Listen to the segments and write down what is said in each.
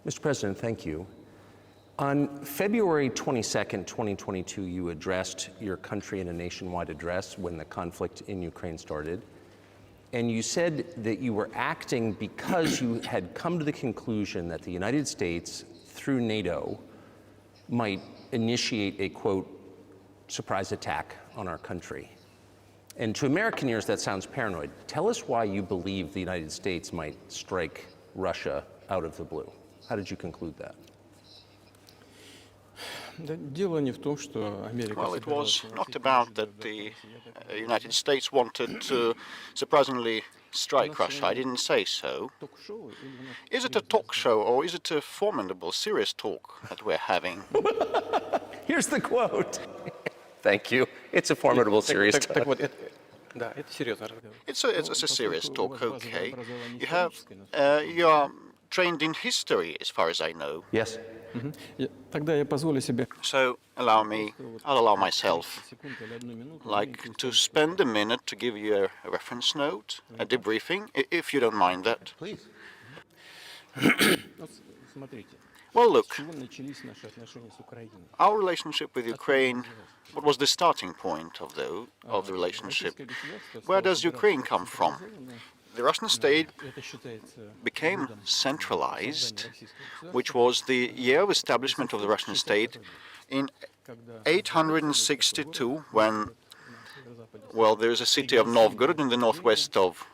Mr. President, thank you. On February 22nd, 2022, you addressed your country in a nationwide address when the conflict in Ukraine started. And you said that you were acting because you had come to the conclusion that the United States, through NATO, might initiate a, quote, surprise attack on our country. And to American ears, that sounds paranoid. Tell us why you believe the United States might strike Russia out of the blue. How did you conclude that? Well, it was not about that the United States wanted to surprisingly strike Russia. I didn't say so. Is it a talk show or is it a formidable, serious talk that we're having? Here's the quote. Thank you. It's a formidable, serious talk. It's a serious talk, okay. You are trained in history, as far as I know. Yes. So I'll allow myself like to spend a minute to give you a reference note, a debriefing, if you don't mind that. Please. Well, look, our relationship with Ukraine, what was the starting point of the relationship? Where does Ukraine come from? The Russian state became centralized, which was the year of establishment of the Russian state in 862, when, well, there's a city of Novgorod in the northwest of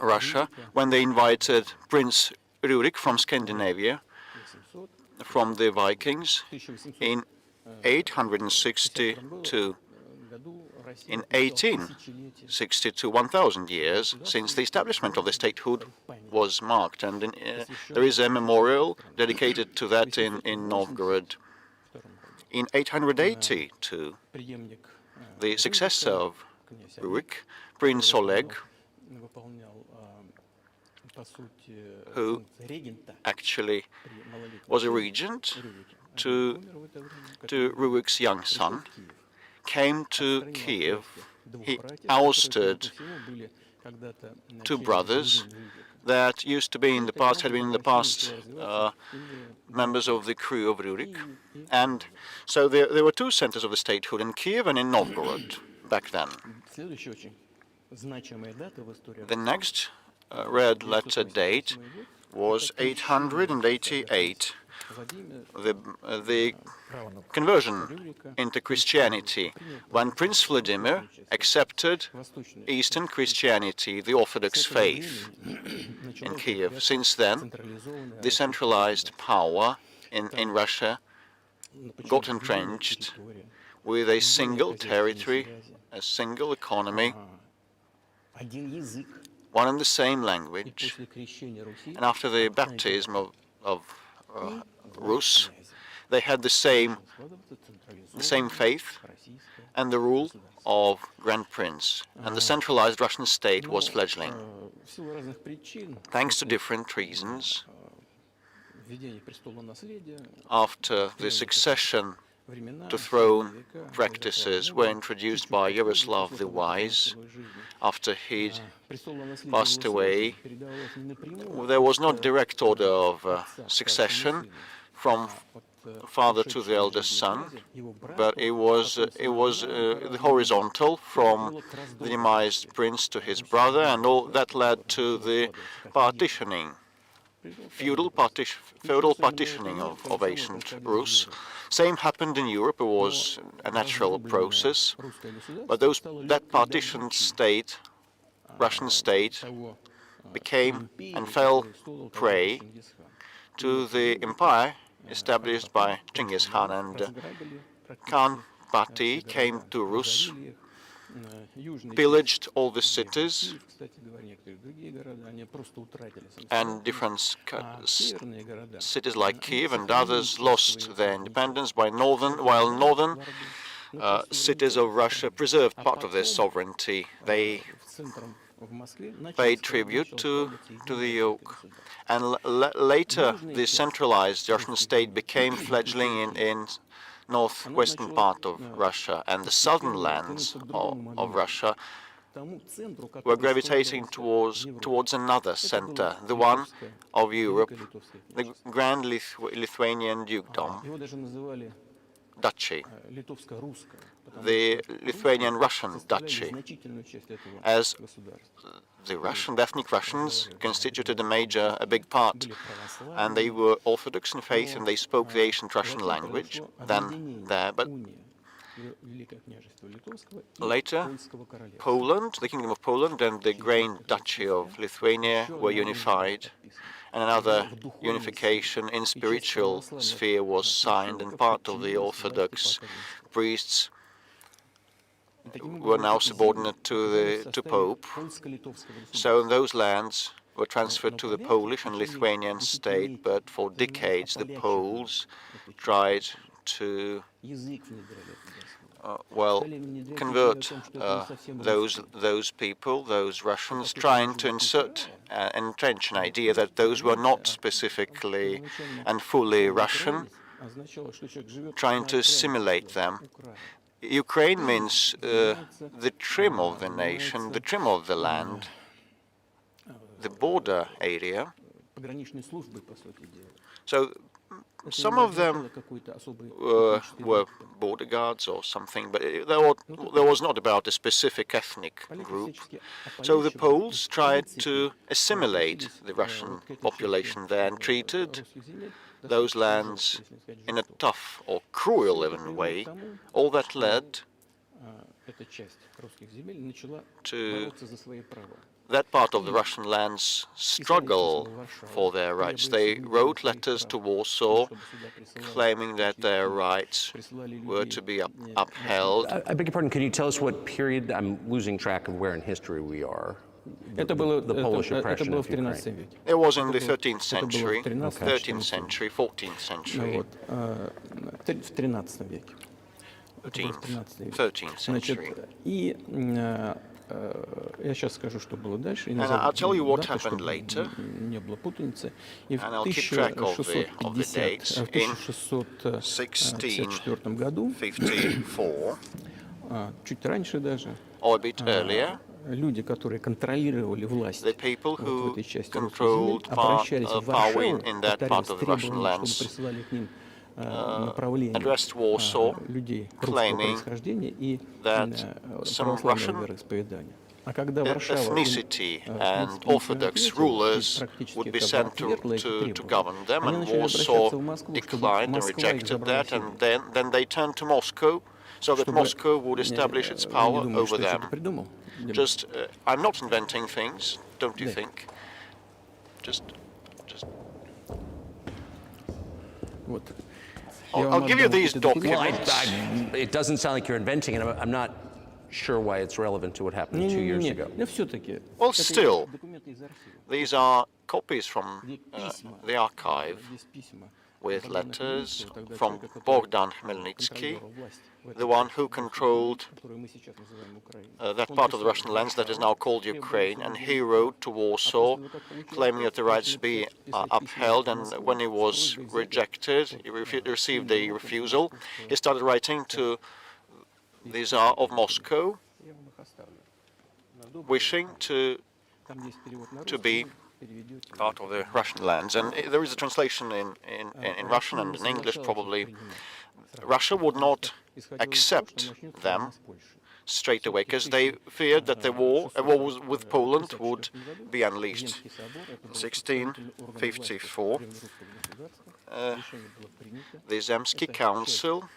Russia, when they invited Prince Rurik from Scandinavia, from the Vikings, in 862. In 1862, 1,000 years since the establishment of the statehood was marked, and there is a memorial dedicated to that in Novgorod. In 882, the successor of Rurik, Prince Oleg, who actually was a regent to Rurik's young son, came to Kiev. He ousted two brothers that used to be in the past, had been in the past members of the crew of Rurik. And so there were two centers of the statehood, in Kiev and in Novgorod back then. The next red letter date was 888. The conversion into Christianity, when Prince Vladimir accepted Eastern Christianity, the Orthodox faith, in Kiev. Since then, the centralized power in Russia got entrenched with a single territory, a single economy, one and the same language. And after the baptism of Rus, they had the same faith and the rule of Grand Prince, and the centralized Russian state was fledgling. Thanks to different reasons, after the succession to throne practices were introduced by Yaroslav the Wise, after he'd passed away, there was not direct order of succession from father to the eldest son, but it was the horizontal from the demised prince to his brother, and all that led to the partitioning, feudal partitioning of ancient Rus. Same happened in Europe. It was a natural process, but that partitioned state, Russian state, became and fell prey to the empire established by Genghis Khan, and Khan party came to Rus, pillaged all the cities, and different cities like Kiev and others lost their independence, while northern cities of Russia preserved part of their sovereignty. They paid tribute to the yoke. And later, the centralized Russian state became fledgling in northwestern part of Russia, and the southern lands of Russia were gravitating towards another center, the one of Europe, the Grand Lithuanian Dukedom, Duchy, the Lithuanian-Russian Duchy, as the ethnic Russians constituted a big part, and they were Orthodox in faith and they spoke the ancient Russian language then there, but later Poland, the Kingdom of Poland and the Grand Duchy of Lithuania were unified, and another unification in spiritual sphere was signed, and part of the Orthodox priests were now subordinate to Pope. So those lands were transferred to the Polish and Lithuanian state, but for decades the Poles tried to convert those people, those Russians, trying to entrench an idea that those were not specifically and fully Russian, trying to assimilate them. Ukraine means the trim of the nation, the trim of the land, the border area. So some of them were border guards or something, but there was not about a specific ethnic group. So the Poles tried to assimilate the Russian population there and treated those lands in a tough or cruel even way. All that led to that part of the Russian lands struggle for their rights. They wrote letters to Warsaw claiming that their rights were to be upheld. I beg your pardon, can you tell us what period? I'm losing track of where in history we are. The Polish oppression of Ukraine. It was in the 13th century, 13th century, 14th century. 13th century. And I'll tell you what happened later, and I'll keep track of the dates. In 1654, or a bit earlier, the people who controlled power in that part of the Russian lands addressed Warsaw, claiming that some Russian ethnicity and Orthodox rulers would be sent to govern them, and Warsaw declined and rejected that, and then they turned to Moscow, so that Moscow would establish its power over them. I'm not inventing things, don't you think? I'll give you these documents. It doesn't sound like you're inventing it. I'm not sure why it's relevant to what happened 2 years ago. Well, still, these are copies from the archive with letters from Bogdan Khmelnytsky, the one who controlled that part of the Russian lands that is now called Ukraine, and he wrote to Warsaw claiming that the rights be upheld, and when he was rejected, he received a refusal, he started writing to the Tsar of Moscow, wishing to be part of the Russian lands. And there is a translation in Russian and in English, probably. Russia would not accept them straight away, because they feared that a war with Poland would be unleashed. In 1654, the Zemsky Council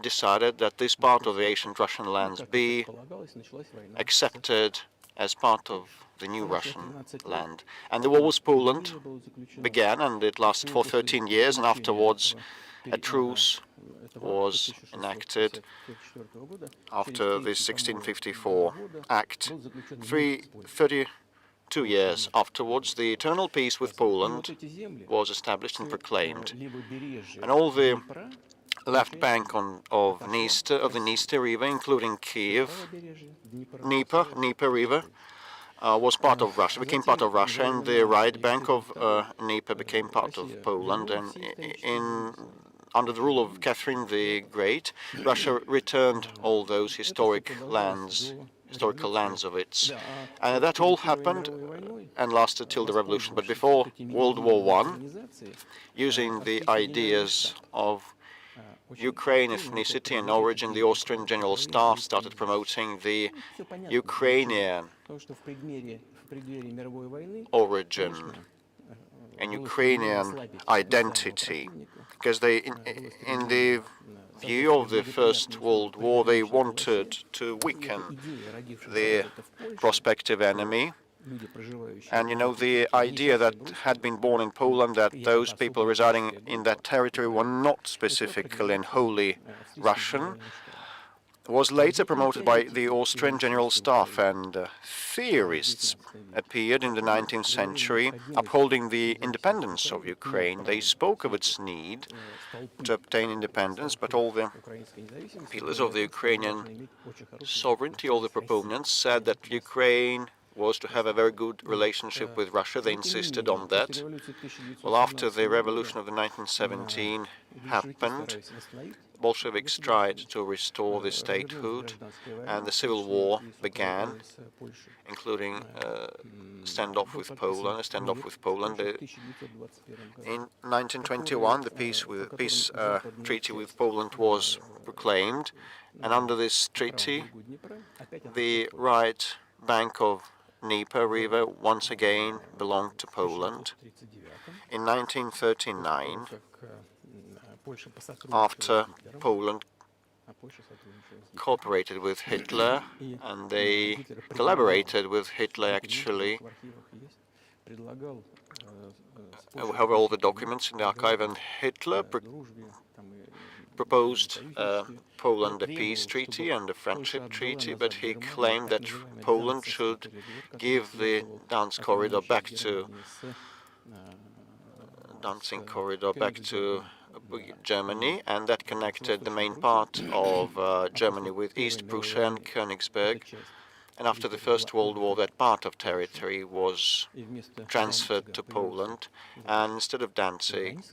decided that this part of the ancient Russian lands be accepted as part of the new Russian land. And the war with Poland began, and it lasted for 13 years, and afterwards a truce was enacted after the 1654 Act. 32 years afterwards, the eternal peace with Poland was established and proclaimed. And all the left bank of the Dniester River, including Kiev, Dnieper River, was part of Russia, became part of Russia, and the right bank of Dnieper became part of Poland. And in under the rule of Catherine the Great, Russia returned all those historical lands of its. And that all happened and lasted till the revolution. But before World War I, using the ideas of Ukraine ethnicity and origin, the Austrian General Staff started promoting the Ukrainian origin and Ukrainian identity, because in the view of the First World War, they wanted to weaken the prospective enemy. And the idea that had been born in Poland, that those people residing in that territory were not specifically and wholly Russian, was later promoted by the Austrian General Staff, and theorists appeared in the 19th century upholding the independence of Ukraine. They spoke of its need to obtain independence, but all the pillars of the Ukrainian sovereignty, all the proponents, said that Ukraine was to have a very good relationship with Russia. They insisted on that. Well, after the revolution of the 1917 happened, Bolsheviks tried to restore the statehood, and the civil war began, including a standoff with Poland. In 1921, the peace treaty with Poland was proclaimed, and under this treaty, the right bank of Dnieper River once again belonged to Poland. In 1939, after Poland cooperated with Hitler, and they collaborated with Hitler actually. We have all the documents in the archive, and Hitler proposed Poland a peace treaty and a friendship treaty, but he claimed that Poland should give the Danzig corridor back to Germany, and that connected the main part of Germany with East Prussia and Königsberg. And after the First World War, that part of territory was transferred to Poland, and instead of Danzig,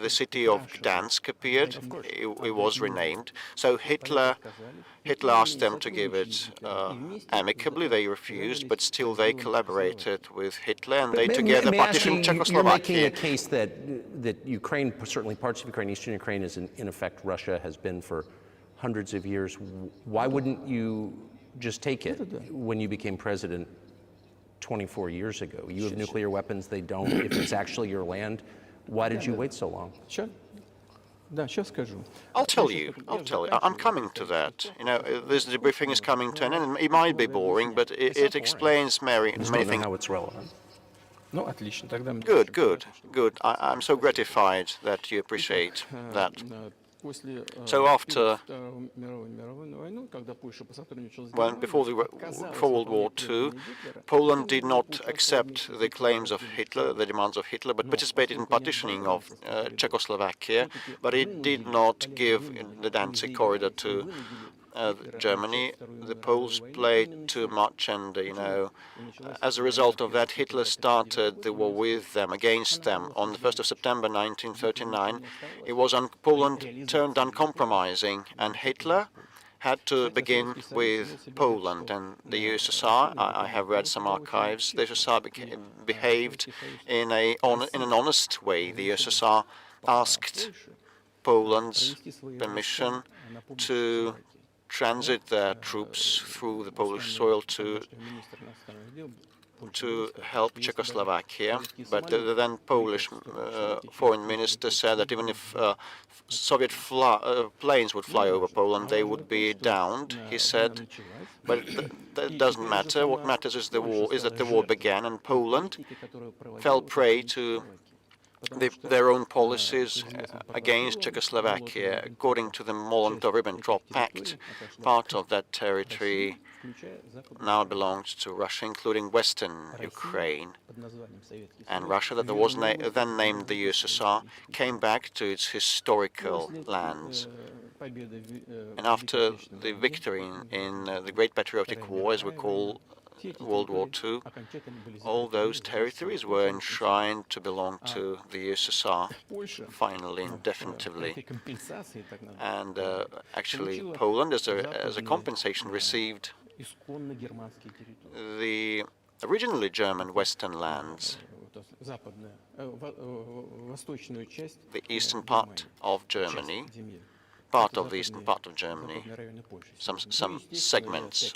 the city of Gdansk appeared. It was renamed. So Hitler asked them to give it amicably. They refused, but still they collaborated with Hitler, and they together partitioned Czechoslovakia. You're making a case that Ukraine, certainly parts of Ukraine, eastern Ukraine, is in effect Russia, has been for hundreds of years. Why wouldn't you just take it when you became president 24 years ago? You have nuclear weapons, they don't. If it's actually your land, why did you wait so long? I'll tell you. I'm coming to that. This debriefing is coming to an end, and it might be boring, but it explains many things. How it's relevant. Good. I'm so gratified that you appreciate that. So after, before World War II, Poland did not accept the claims of Hitler, the demands of Hitler, but participated in partitioning of Czechoslovakia, but it did not give the Danzig corridor to Germany. The Poles played too much, and as a result of that, Hitler started the war with them, against them. On the 1st of September 1939, Poland turned uncompromising, and Hitler had to begin with Poland and the USSR. I have read some archives. The USSR behaved in an honest way. The USSR asked Poland's permission to transit their troops through the Polish soil to help Czechoslovakia, but the then Polish foreign minister said that even if Soviet planes would fly over Poland, they would be downed, he said. But that doesn't matter. What matters is that the war began, and Poland fell prey to their own policies against Czechoslovakia. According to the Molotov-Ribbentrop Pact, part of that territory now belongs to Russia, including Western Ukraine. And Russia, that was then named the USSR, came back to its historical lands. And after the victory in the Great Patriotic War, as we call World War II, all those territories were enshrined to belong to the USSR, finally and definitively. And actually, Poland, as a compensation, received the originally German Western lands, the eastern part of Germany, part of the eastern part of Germany, some segments.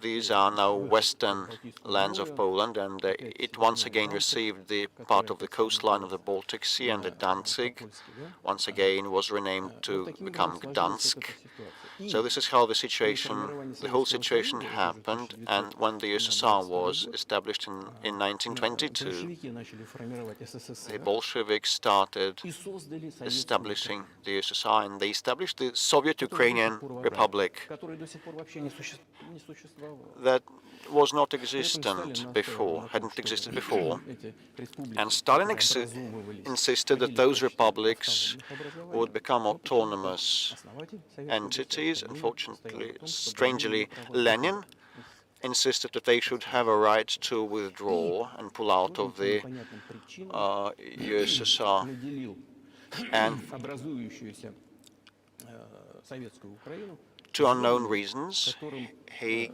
These are now western lands of Poland, and it once again received the part of the coastline of the Baltic Sea, and the Danzig once again was renamed to become Gdansk. So this is how the whole situation happened, and when the USSR was established in 1922, the Bolsheviks started establishing the USSR, and they established the Soviet Ukrainian Republic that was not existent before, hadn't existed before. And Stalin insisted that those republics would become autonomous entities. Unfortunately, strangely, Lenin insisted that they should have a right to withdraw and pull out of the USSR. And to unknown reasons, he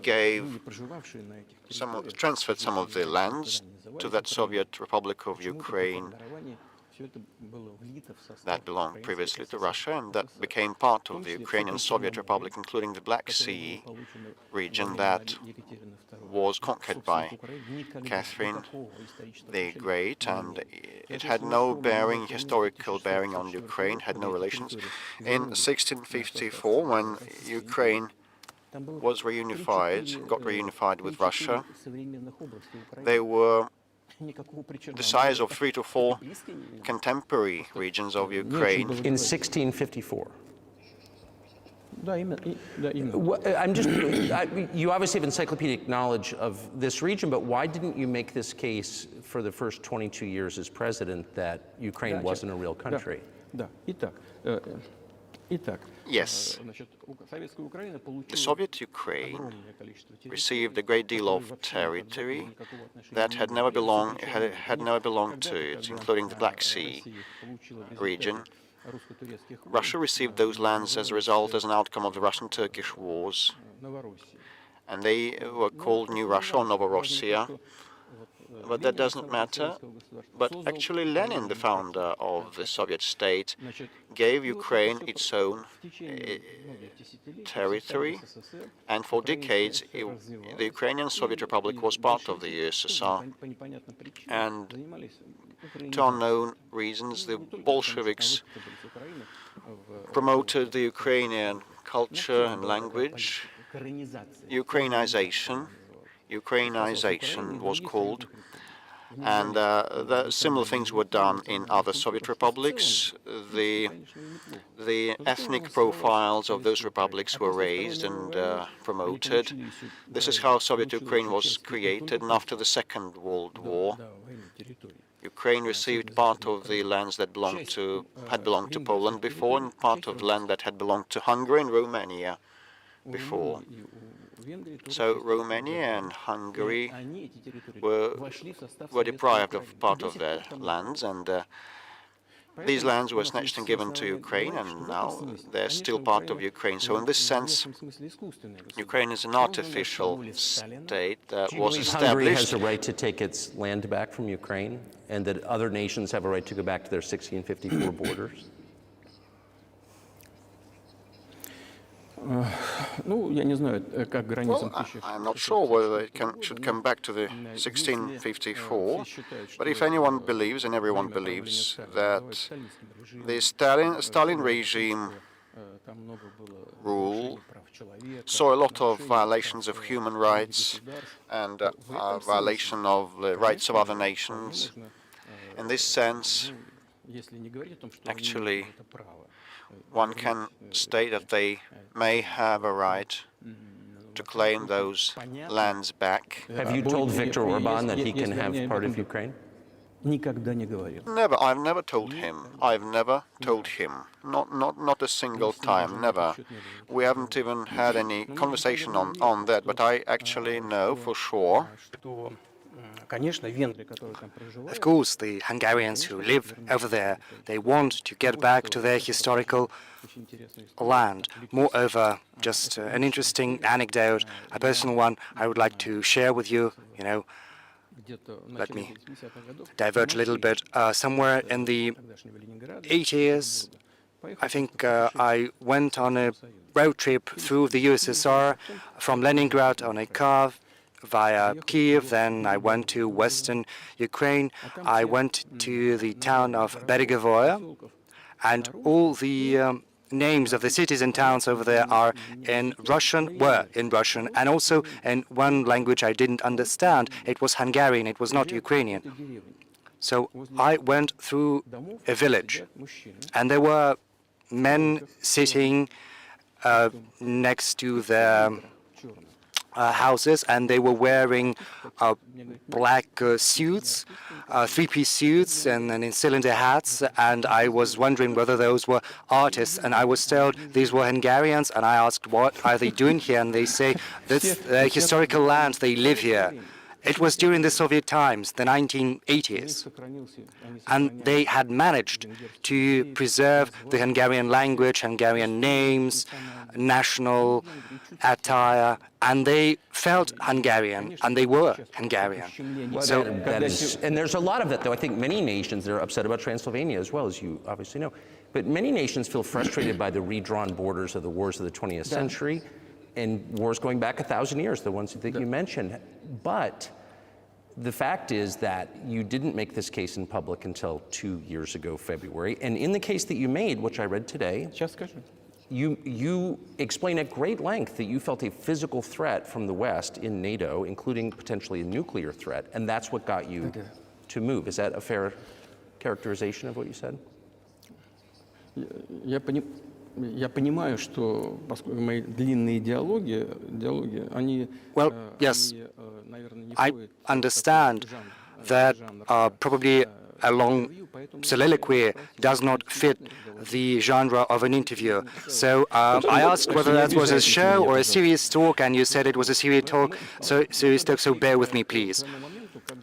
transferred some of the lands to that Soviet Republic of Ukraine that belonged previously to Russia, and that became part of the Ukrainian Soviet Republic, including the Black Sea region that was conquered by Catherine the Great, and it had no historical bearing on Ukraine, had no relations. In 1654, when Ukraine was got reunified with Russia, they were the size of 3 to 4 contemporary regions of Ukraine. In 1654. You obviously have encyclopedic knowledge of this region, but why didn't you make this case for the first 22 years as president that Ukraine wasn't a real country? Yes, the Soviet Ukraine received a great deal of territory that had never belonged to it, including the Black Sea region. Russia received those lands as an outcome of the Russian-Turkish wars, and they were called New Russia or Novorossiya. But that doesn't matter. But actually Lenin, the founder of the Soviet state, gave Ukraine its own territory, and for decades the Ukrainian Soviet Republic was part of the USSR. And to unknown reasons, the Bolsheviks promoted the Ukrainian culture and language. Ukrainization was called, and similar things were done in other Soviet republics. The ethnic profiles of those republics were raised and promoted. This is how Soviet Ukraine was created, and after the Second World War, Ukraine received part of the lands that had belonged to Poland before, and part of the land that had belonged to Hungary and Romania before. So Romania and Hungary were deprived of part of their lands, and these lands were snatched and given to Ukraine, and now they're still part of Ukraine. So in this sense, Ukraine is an artificial state that was established. Hungary has a right to take its land back from Ukraine, and that other nations have a right to go back to their 1654 borders? Well, I'm not sure whether it should come back to the 1654, but if anyone believes, and everyone believes, that the Stalin regime rule saw a lot of violations of human rights and violation of the rights of other nations, in this sense, actually, one can state that they may have a right to claim those lands back. Have you told Viktor Orban that he can have part of Ukraine? Never. I've never told him. I've never told him. Not a single time. Never. We haven't even had any conversation on that. But I actually know for sure. Of course, the Hungarians who live over there, they want to get back to their historical land. Moreover, just an interesting anecdote, a personal one I would like to share with you, let me diverge a little bit. Somewhere in the 80s, I think I went on a road trip through the USSR from Leningrad on a car via Kiev, then I went to western Ukraine. I went to the town of Beregovoye, and all the names of the cities and towns over there are were in Russian, and also in one language I didn't understand. It was Hungarian, it was not Ukrainian. So I went through a village, and there were men sitting next to their houses, and they were wearing black suits, three-piece suits, and in cylinder hats, and I was wondering whether those were artists, and I was told these were Hungarians, and I asked what are they doing here, and they say that's their historical land, they live here. It was during the Soviet times, the 1980s, and they had managed to preserve the Hungarian language, Hungarian names, national attire, and they felt Hungarian, and they were Hungarian. So and there's a lot of that, though. I think many nations are upset about Transylvania as well, as you obviously know. But many nations feel frustrated by the redrawn borders of the wars of the 20th century, and wars going back 1,000 years, the ones that you mentioned. But the fact is that you didn't make this case in public until 2 years ago, February. And in the case that you made, which I read today, you explain at great length that you felt a physical threat from the West in NATO, including potentially a nuclear threat, and that's what got you to move. Is that a fair characterization of what you said? Well, yes, I understand that probably a long soliloquy does not fit the genre of an interview. So I asked whether that was a show or a serious talk, and you said it was a serious talk, so bear with me, please.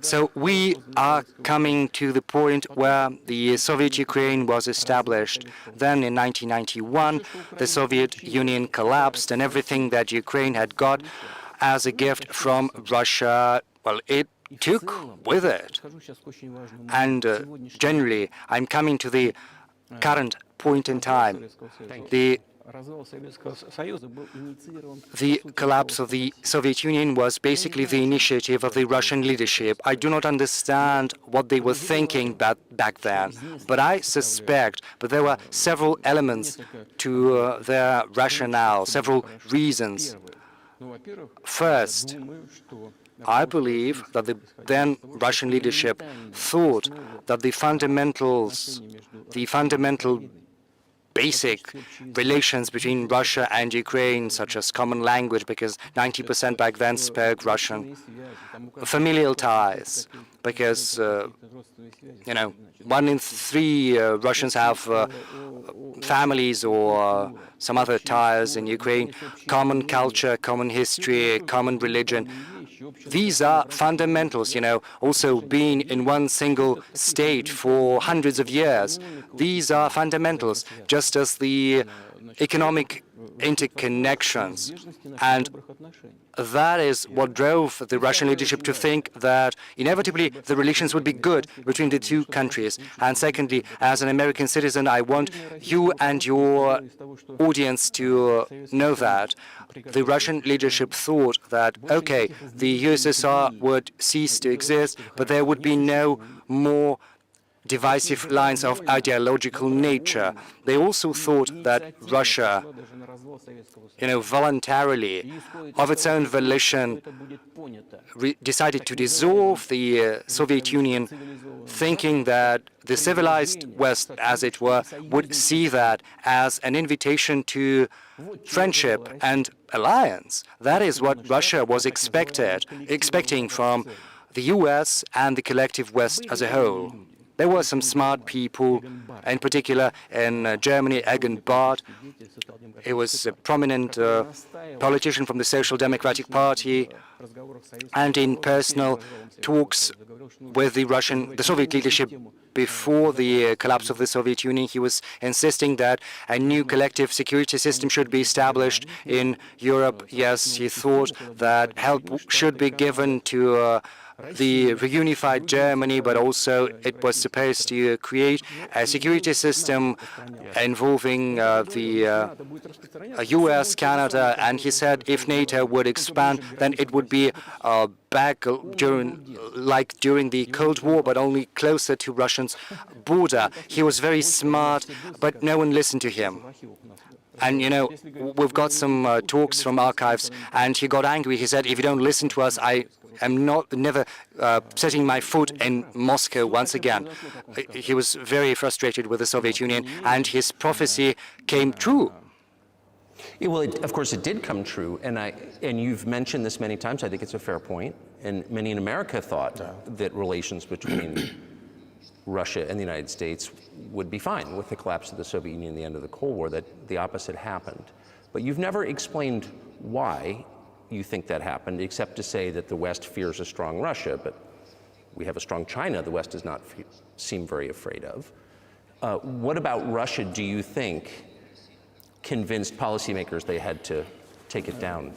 So we are coming to the point where the Soviet Ukraine was established. Then in 1991, the Soviet Union collapsed, and everything that Ukraine had got as a gift from Russia, well, it took with it. And generally, I'm coming to the current point in time. The collapse of the Soviet Union was basically the initiative of the Russian leadership. I do not understand what they were thinking back then, but I suspect that there were several elements to their rationale, several reasons. First, I believe that the then Russian leadership thought that the fundamental basic relations between Russia and Ukraine, such as common language, because 90% back then spoke Russian, familial ties, because, 1 in 3 Russians have families or some other ties in Ukraine, common culture, common history, common religion. These are fundamentals, also being in one single state for hundreds of years. These are fundamentals, just as the economic interconnections. And that is what drove the Russian leadership to think that inevitably the relations would be good between the two countries. And secondly, as an American citizen, I want you and your audience to know that the Russian leadership thought that, okay, the USSR would cease to exist, but there would be no more divisive lines of ideological nature. They also thought that Russia, voluntarily, of its own volition, decided to dissolve the Soviet Union, thinking that the civilized West, as it were, would see that as an invitation to friendship and alliance. That is what Russia was expecting from the US and the collective West as a whole. There were some smart people, in particular in Germany, Egon Barth. He was a prominent politician from the Social Democratic Party, and in personal talks with the Soviet leadership before the collapse of the Soviet Union, he was insisting that a new collective security system should be established in Europe. Yes, he thought that help should be given to the reunified Germany, but also it was supposed to create a security system involving the US, Canada, and he said if NATO would expand, then it would be back during the Cold War, but only closer to Russia's border. He was very smart, but no one listened to him. And, you know, we've got some talks from archives, and he got angry. He said, if you don't listen to us, I am never setting my foot in Moscow once again. He was very frustrated with the Soviet Union, and his prophecy came true. Yeah, well, of course, it did come true, and you've mentioned this many times. I think it's a fair point, and many in America thought that relations between Russia and the United States would be fine with the collapse of the Soviet Union and the end of the Cold War, that the opposite happened. But you've never explained why you think that happened, except to say that the West fears a strong Russia, but we have a strong China the West does not seem very afraid of. What about Russia do you think convinced policymakers they had to take it down?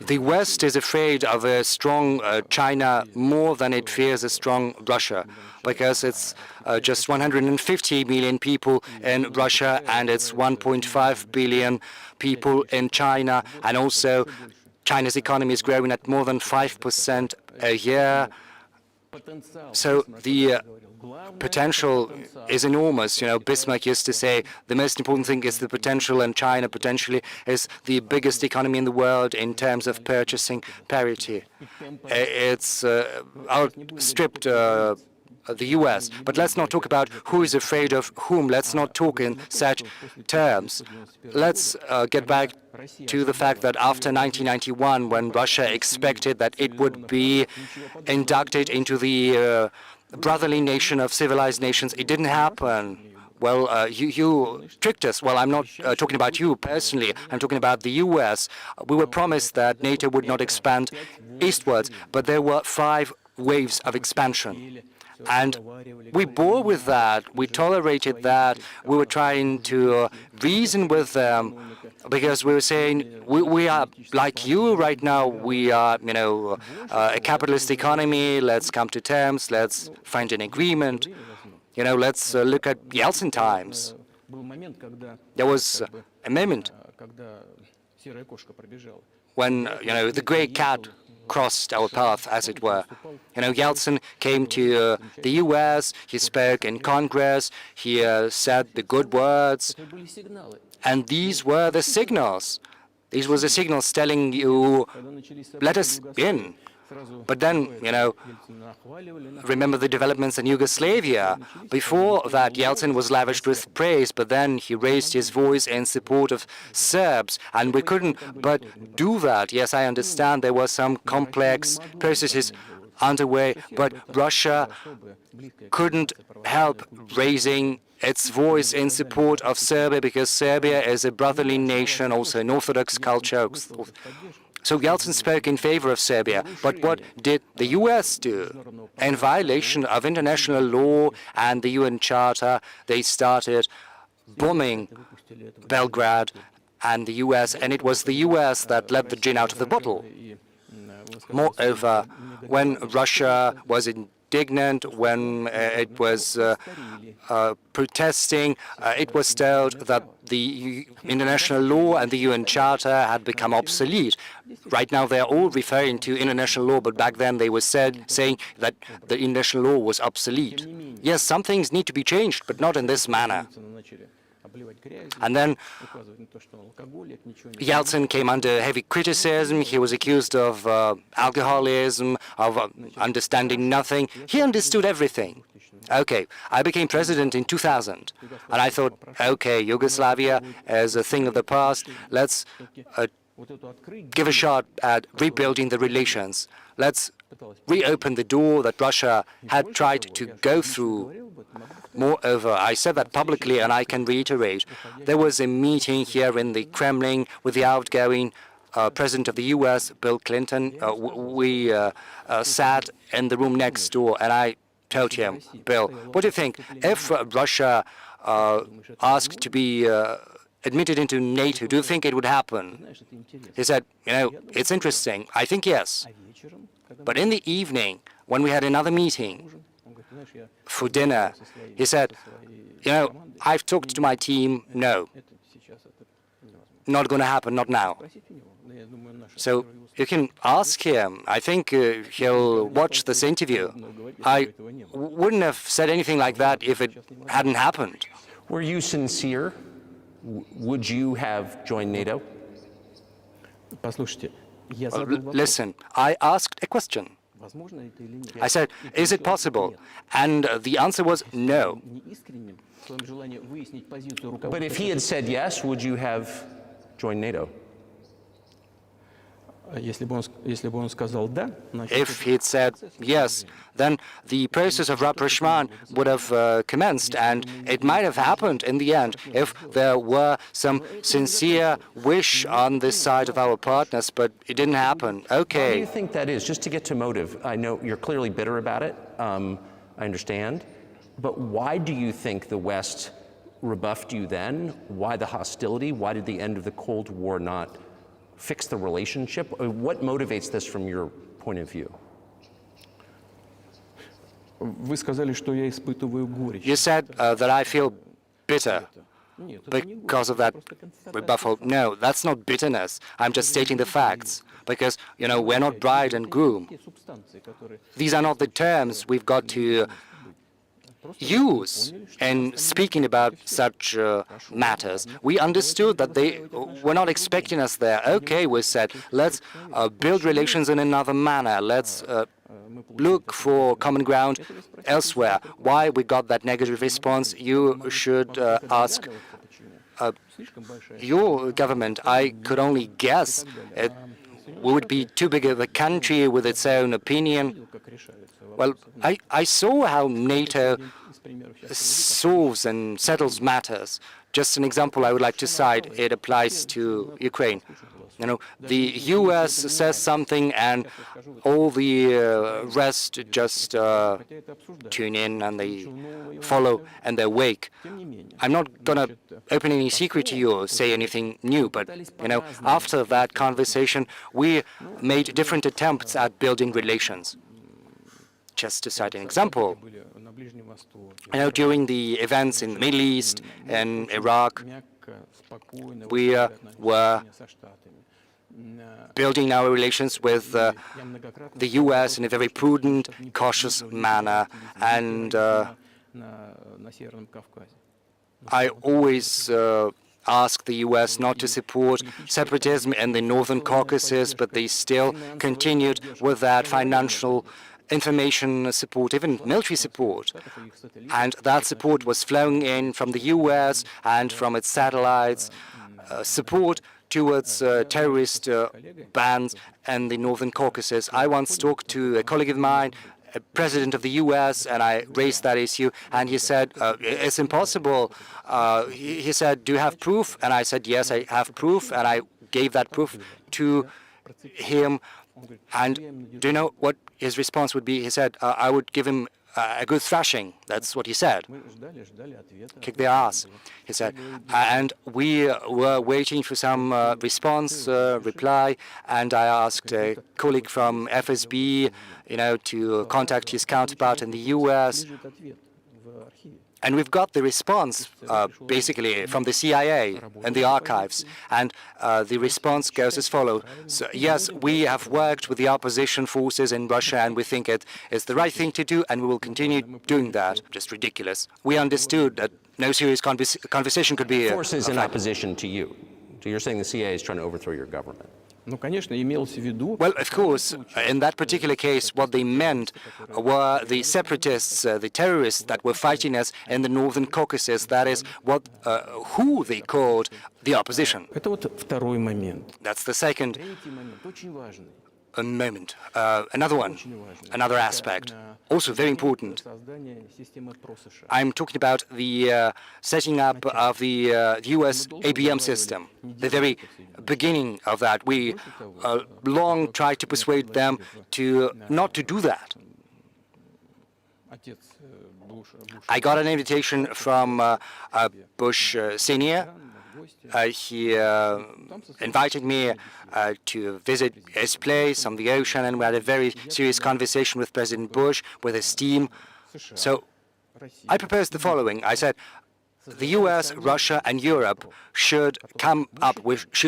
The West is afraid of a strong China more than it fears a strong Russia, because it's just 150 million people in Russia and it's 1.5 billion people in China, and also China's economy is growing at more than 5% a year. So the potential is enormous. You know, Bismarck used to say the most important thing is the potential, and China potentially is the biggest economy in the world in terms of purchasing parity. It's outstripped the US. But let's not talk about who is afraid of whom. Let's not talk in such terms. Let's get back to the fact that after 1991, when Russia expected that it would be inducted into the brotherly nation of civilized nations, it didn't happen. Well, you tricked us. Well, I'm not talking about you personally. I'm talking about the US. We were promised that NATO would not expand eastwards, but there were 5 waves of expansion. And we bore with that. We tolerated that. We were trying to reason with them, because we were saying, we are like you right now. We are, you know, a capitalist economy. Let's come to terms. Let's find an agreement. You know, let's look at Yeltsin times. There was a moment when, you know, the gray cat crossed our path, as it were. You know, Yeltsin came to the US, he spoke in Congress, he said the good words, and these were the signals. These were the signals telling you, let us in. But then, you know, remember the developments in Yugoslavia. Before that, Yeltsin was lavished with praise, but then he raised his voice in support of Serbs, and we couldn't but do that. Yes, I understand there were some complex processes underway, but Russia couldn't help raising its voice in support of Serbia, because Serbia is a brotherly nation, also an Orthodox culture. So Yeltsin spoke in favor of Serbia. But what did the US do? In violation of international law and the UN Charter, they started bombing Belgrade and the US, and it was the US that let the gin out of the bottle. Moreover, when Russia was indignant, when it was protesting, it was told that the international law and the UN Charter had become obsolete. Right now, they are all referring to international law, but back then they were saying that the international law was obsolete. Yes, some things need to be changed, but not in this manner. And then Yeltsin came under heavy criticism. He was accused of alcoholism, of understanding nothing. He understood everything. Okay, I became president in 2000, and I thought, okay, Yugoslavia is a thing of the past. Let's give a shot at rebuilding the relations. Let's reopen the door that Russia had tried to go through. Moreover, I said that publicly, and I can reiterate, there was a meeting here in the Kremlin with the outgoing President of the US, Bill Clinton. We sat in the room next door, and I told him, Bill, what do you think? If Russia asked to be admitted into NATO, do you think it would happen? He said, it's interesting. I think yes. But in the evening, when we had another meeting for dinner, he said, I've talked to my team, no, not going to happen, not now. So you can ask him. I think he'll watch this interview. I wouldn't have said anything like that if it hadn't happened. Were you sincere? Would you have joined NATO? Listen, I asked a question. I said, is it possible? And the answer was no. But if he had said yes, would you have joined NATO? If he'd said yes, then the process of rapprochement would have commenced, and it might have happened in the end if there were some sincere wish on this side of our partners, but it didn't happen. Okay. Why do you think that is? Just to get to motive. I know you're clearly bitter about it. I understand. But why do you think the West rebuffed you then? Why the hostility? Why did the end of the Cold War not fix the relationship? What motivates this from your point of view? You said that I feel bitter because of that rebuffal. No, that's not bitterness. I'm just stating the facts. Because, we're not bride and groom. These are not the terms we've got to use in speaking about such matters. We understood that they were not expecting us there. Okay, we said, let's build relations in another manner. Let's look for common ground elsewhere. Why we got that negative response, you should ask your government. I could only guess. We would be too big of a country with its own opinion. Well, I saw how NATO solves and settles matters. Just an example I would like to cite, it applies to Ukraine. The US says something and all the rest just tune in and they follow and they wake. I'm not going to open any secret to you or say anything new, but after that conversation, we made different attempts at building relations. Just to cite an example, during the events in the Middle East and Iraq, we were building our relations with the US in a very prudent, cautious manner. And I always ask the US not to support separatism in the Northern Caucasus, but they still continued with that financial information support, even military support. And that support was flowing in from the US and from its satellites, support towards terrorist bands in the Northern Caucasus. I once talked to a colleague of mine, a president of the US, and I raised that issue, and he said, it's impossible. He said, do you have proof? And I said, yes, I have proof, and I gave that proof to him. And do you know what his response would be? He said, I would give him a good thrashing. That's what he said. Kick their ass, he said. And we were waiting for some response, reply, and I asked a colleague from FSB, to contact his counterpart in the US. And we've got the response, basically, from the CIA and the archives. And the response goes as follows. So, yes, we have worked with the opposition forces in Russia, and we think it is the right thing to do, and we will continue doing that. Just ridiculous. We understood that no serious conversation could be forces in opposition to you. So you're saying the CIA is trying to overthrow your government? Well, of course, in that particular case, what they meant were the separatists, the terrorists that were fighting us in the northern Caucasus. That is who they called the opposition. That's the second moment. Another aspect, also very important. I'm talking about the setting up of the US ABM system, the very beginning of that. We long tried to persuade them not to do that. I got an invitation from Bush Sr. He invited me to visit his place on the ocean, and we had a very serious conversation with President Bush, with his team. So I proposed the following. I said, the US, Russia, and Europe should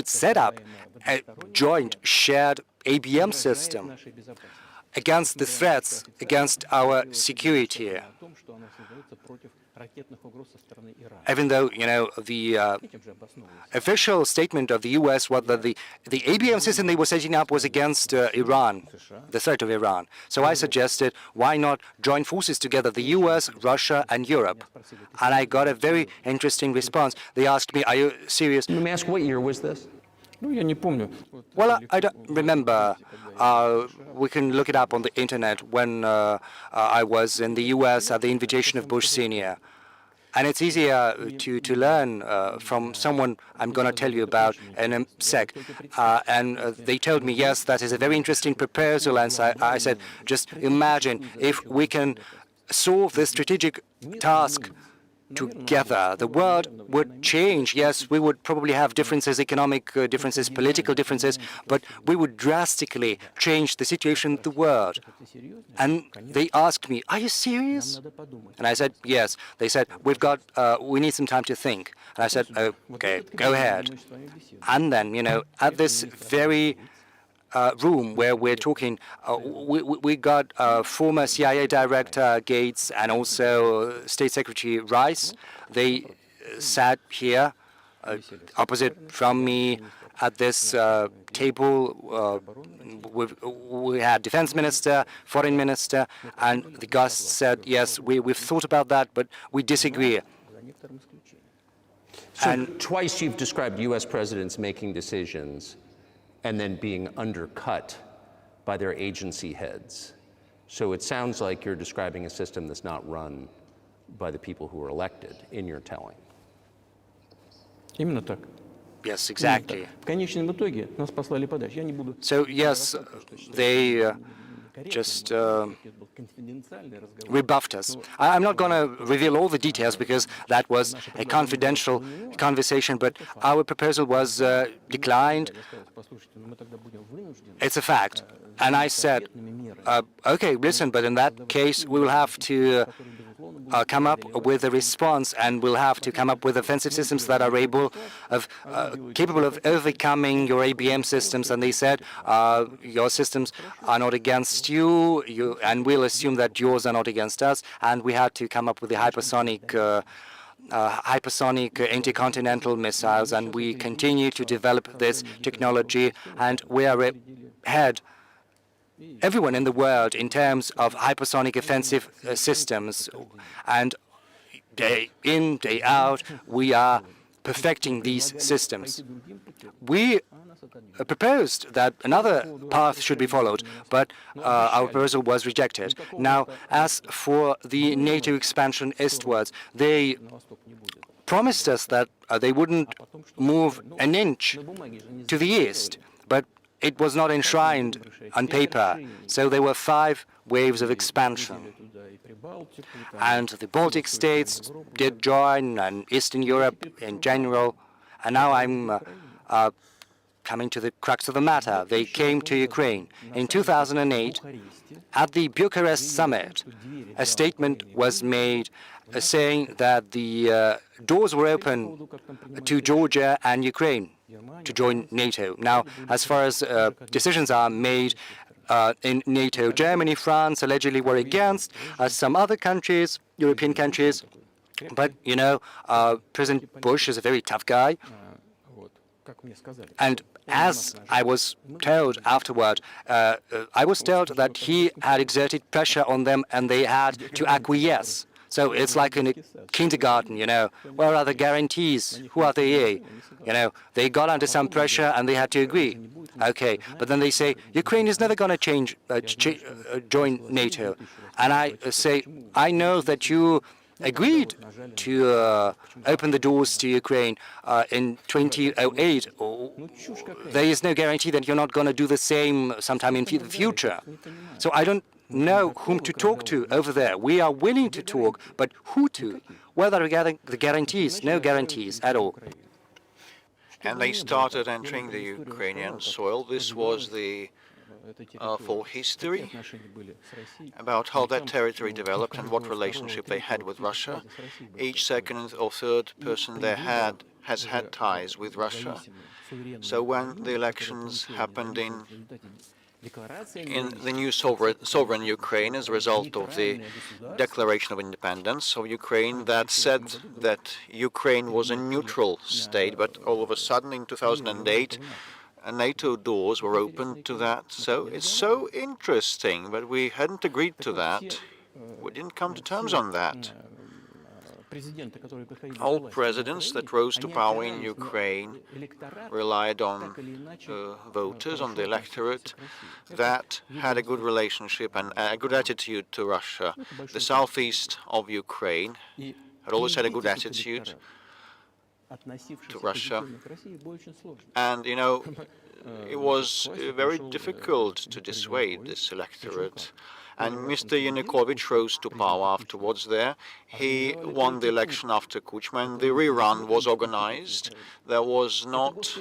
set up a joint shared ABM system against the threats against our security. Even though, the official statement of the U.S. was that the ABM system they were setting up was against Iran, the threat of Iran. So I suggested, why not join forces together, the U.S., Russia, and Europe? And I got a very interesting response. They asked me, are you serious? Let me ask, what year was this? Well, I don't remember. We can look it up on the internet when I was in the U.S. at the invitation of Bush Sr. And it's easier to learn from someone I'm going to tell you about in a sec. And they told me, yes, that is a very interesting proposal. And so I said, just imagine if we can solve this strategic task together, the world would change. Yes, we would probably have differences, economic differences, political differences, but we would drastically change the situation of the world. And they asked me, are you serious? And I said, yes. They said, we need some time to think. And I said, okay, go ahead. And then, at this very room where we're talking, we got former CIA Director Gates and also State Secretary Rice. They sat here opposite from me at this table. We had Defense Minister, Foreign Minister, and the guests said, yes, we've thought about that, but we disagree. So twice you've described U.S. presidents making decisions and then being undercut by their agency heads. So it sounds like you're describing a system that's not run by the people who are elected, in your telling. Yes, exactly. So yes, they just rebuffed us. I'm not going to reveal all the details because that was a confidential conversation, but our proposal was declined. It's a fact. And I said, okay, listen, but in that case, we will have to come up with a response, and we'll have to come up with offensive systems that are capable of overcoming your ABM systems. And they said, your systems are not against you, and we'll assume that yours are not against us. And we had to come up with the hypersonic intercontinental missiles, and we continue to develop this technology, and we are ahead everyone in the world in terms of hypersonic offensive systems. And day in, day out, we are perfecting these systems. We proposed that another path should be followed, but our proposal was rejected. Now, as for the NATO expansion eastwards, they promised us that they wouldn't move an inch to the east, but it was not enshrined on paper. So there were 5 waves of expansion. And the Baltic states did join, and Eastern Europe in general. And now I'm coming to the crux of the matter. They came to Ukraine. In 2008, at the Bucharest summit, a statement was made saying that the doors were open to Georgia and Ukraine to join NATO. Now, as far as decisions are made in NATO, Germany, France allegedly were against, some other countries, European countries. But, President Bush is a very tough guy. And As I was told afterward, I was told that he had exerted pressure on them and they had to acquiesce. So it's like in a kindergarten, where are the guarantees? Who are they? They got under some pressure and they had to agree. Okay, but then they say, Ukraine is never going to join NATO. And I say, I know that you agreed to open the doors to Ukraine in 2008. There is no guarantee that you're not going to do the same sometime in the future. So I don't know whom to talk to over there. We are willing to talk, but who to? Whether regarding the guarantees, no guarantees at all. And they started entering the Ukrainian soil. This was the for history about how that territory developed and what relationship they had with Russia. Each second or third person there has had ties with Russia. So when the elections happened in the new sovereign Ukraine as a result of the Declaration of Independence of Ukraine that said that Ukraine was a neutral state, but all of a sudden in 2008 NATO doors were opened to that. So it's so interesting, but we hadn't agreed to that. We didn't come to terms on that. All presidents that rose to power in Ukraine relied on voters, on the electorate that had a good relationship and a good attitude to Russia. The southeast of Ukraine had always had a good attitude to Russia. And, it was very difficult to dissuade this electorate. And Mr. Yanukovych rose to power afterwards there. He won the election after Kuchma. The rerun was organized. There was not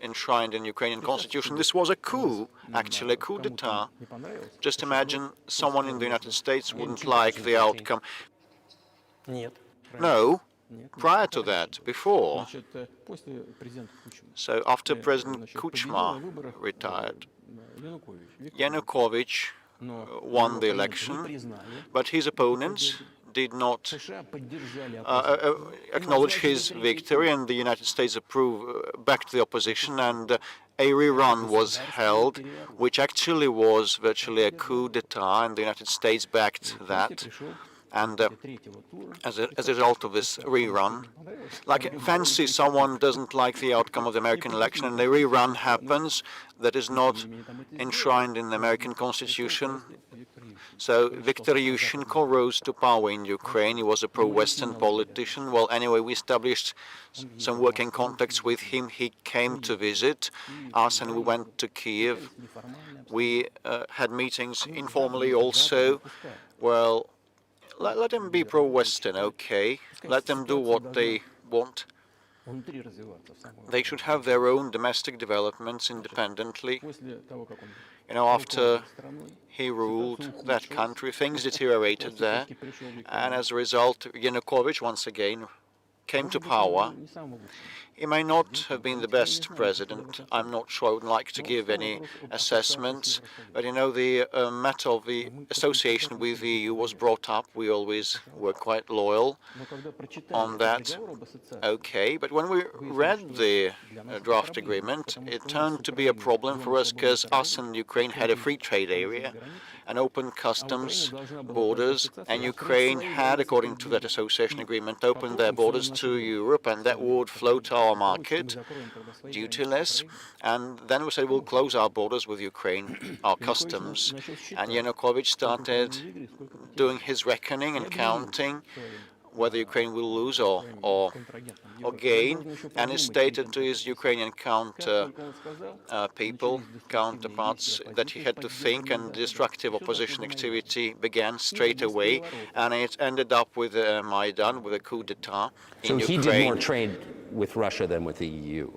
enshrined in Ukrainian constitution. This was a coup, actually, a coup d'etat. Just imagine someone in the United States wouldn't like the outcome. No, prior to that, before. So after President Kuchma retired, Yanukovych won the election, but his opponents did not acknowledge his victory, and the United States backed the opposition, and a rerun was held, which actually was virtually a coup d'etat, and the United States backed that. And as a result of this rerun, like fancy someone doesn't like the outcome of the American election and a rerun happens that is not enshrined in the American Constitution. So Viktor Yushchenko rose to power in Ukraine. He was a pro-Western politician. Well, anyway, we established some working contacts with him. He came to visit us and we went to Kiev. We had meetings informally also. Well, let them be pro-Western, okay? Let them do what they want. They should have their own domestic developments independently. After he ruled that country, things deteriorated there, and as a result, Yanukovych once again came to power. He may not have been the best president. I'm not sure. I wouldn't like to give any assessments. But, the matter of the association with the EU was brought up. We always were quite loyal on that. Okay, but when we read the draft agreement, it turned to be a problem for us because us and Ukraine had a free trade area, an open customs borders, and Ukraine had, according to that association agreement, opened their borders to Europe, and that would flow to our market, duty-less. And then we said we'll close our borders with Ukraine, our customs. And Yanukovych started doing his reckoning and counting whether Ukraine will lose or gain, and he stated to his Ukrainian counterparts that he had to think, and destructive opposition activity began straight away, and it ended up with Maidan, with a coup d'etat in Ukraine. So he did more trade with Russia than with the EU?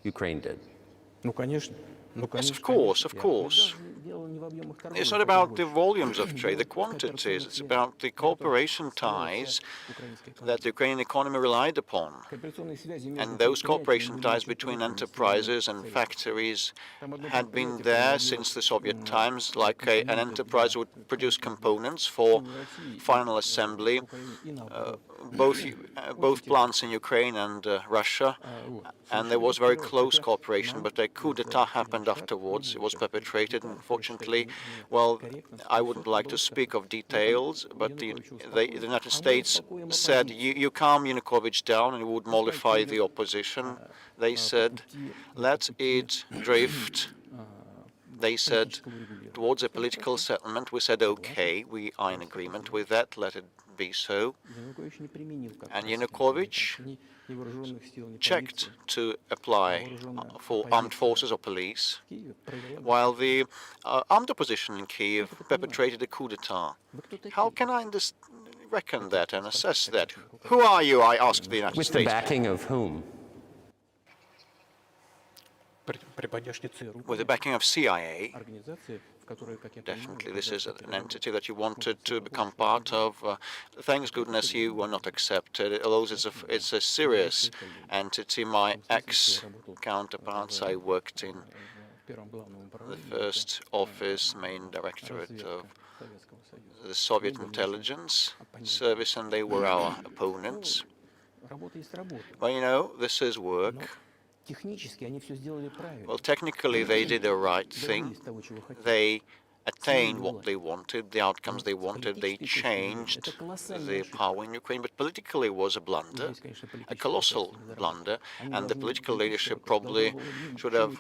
Ukraine did? Yes, of course, of course. it's not about the volumes of trade, the quantities. It's about the cooperation ties that the Ukrainian economy relied upon. And those cooperation ties between enterprises and factories had been there since the Soviet times, like an enterprise would produce components for final assembly, both plants in Ukraine and Russia, and there was very close cooperation, but a coup d'etat happened afterwards. It was perpetrated, unfortunately. Well, I wouldn't like to speak of details, but the United States said, you calm Yanukovych down and it would mollify the opposition. They said, let it drift. They said, towards a political settlement. We said, okay, we are in agreement with that, let it be so. And Yanukovych checked to apply for armed forces or police, while the armed opposition in Kyiv perpetrated a coup d'etat. How can I reckon that and assess that? Who are you, I asked the United States. With the backing of whom? With the backing of CIA. Definitely, this is an entity that you wanted to become part of. Thanks goodness you were not accepted. Although it's a serious entity. My ex-counterparts, I worked in the first office, main directorate of the Soviet intelligence service, and they were our opponents. Well, you know, this is work. Well, technically, they did the right thing. They attained what they wanted, the outcomes they wanted. They changed the power in Ukraine. But politically, it was a blunder, a colossal blunder. And the political leadership probably should have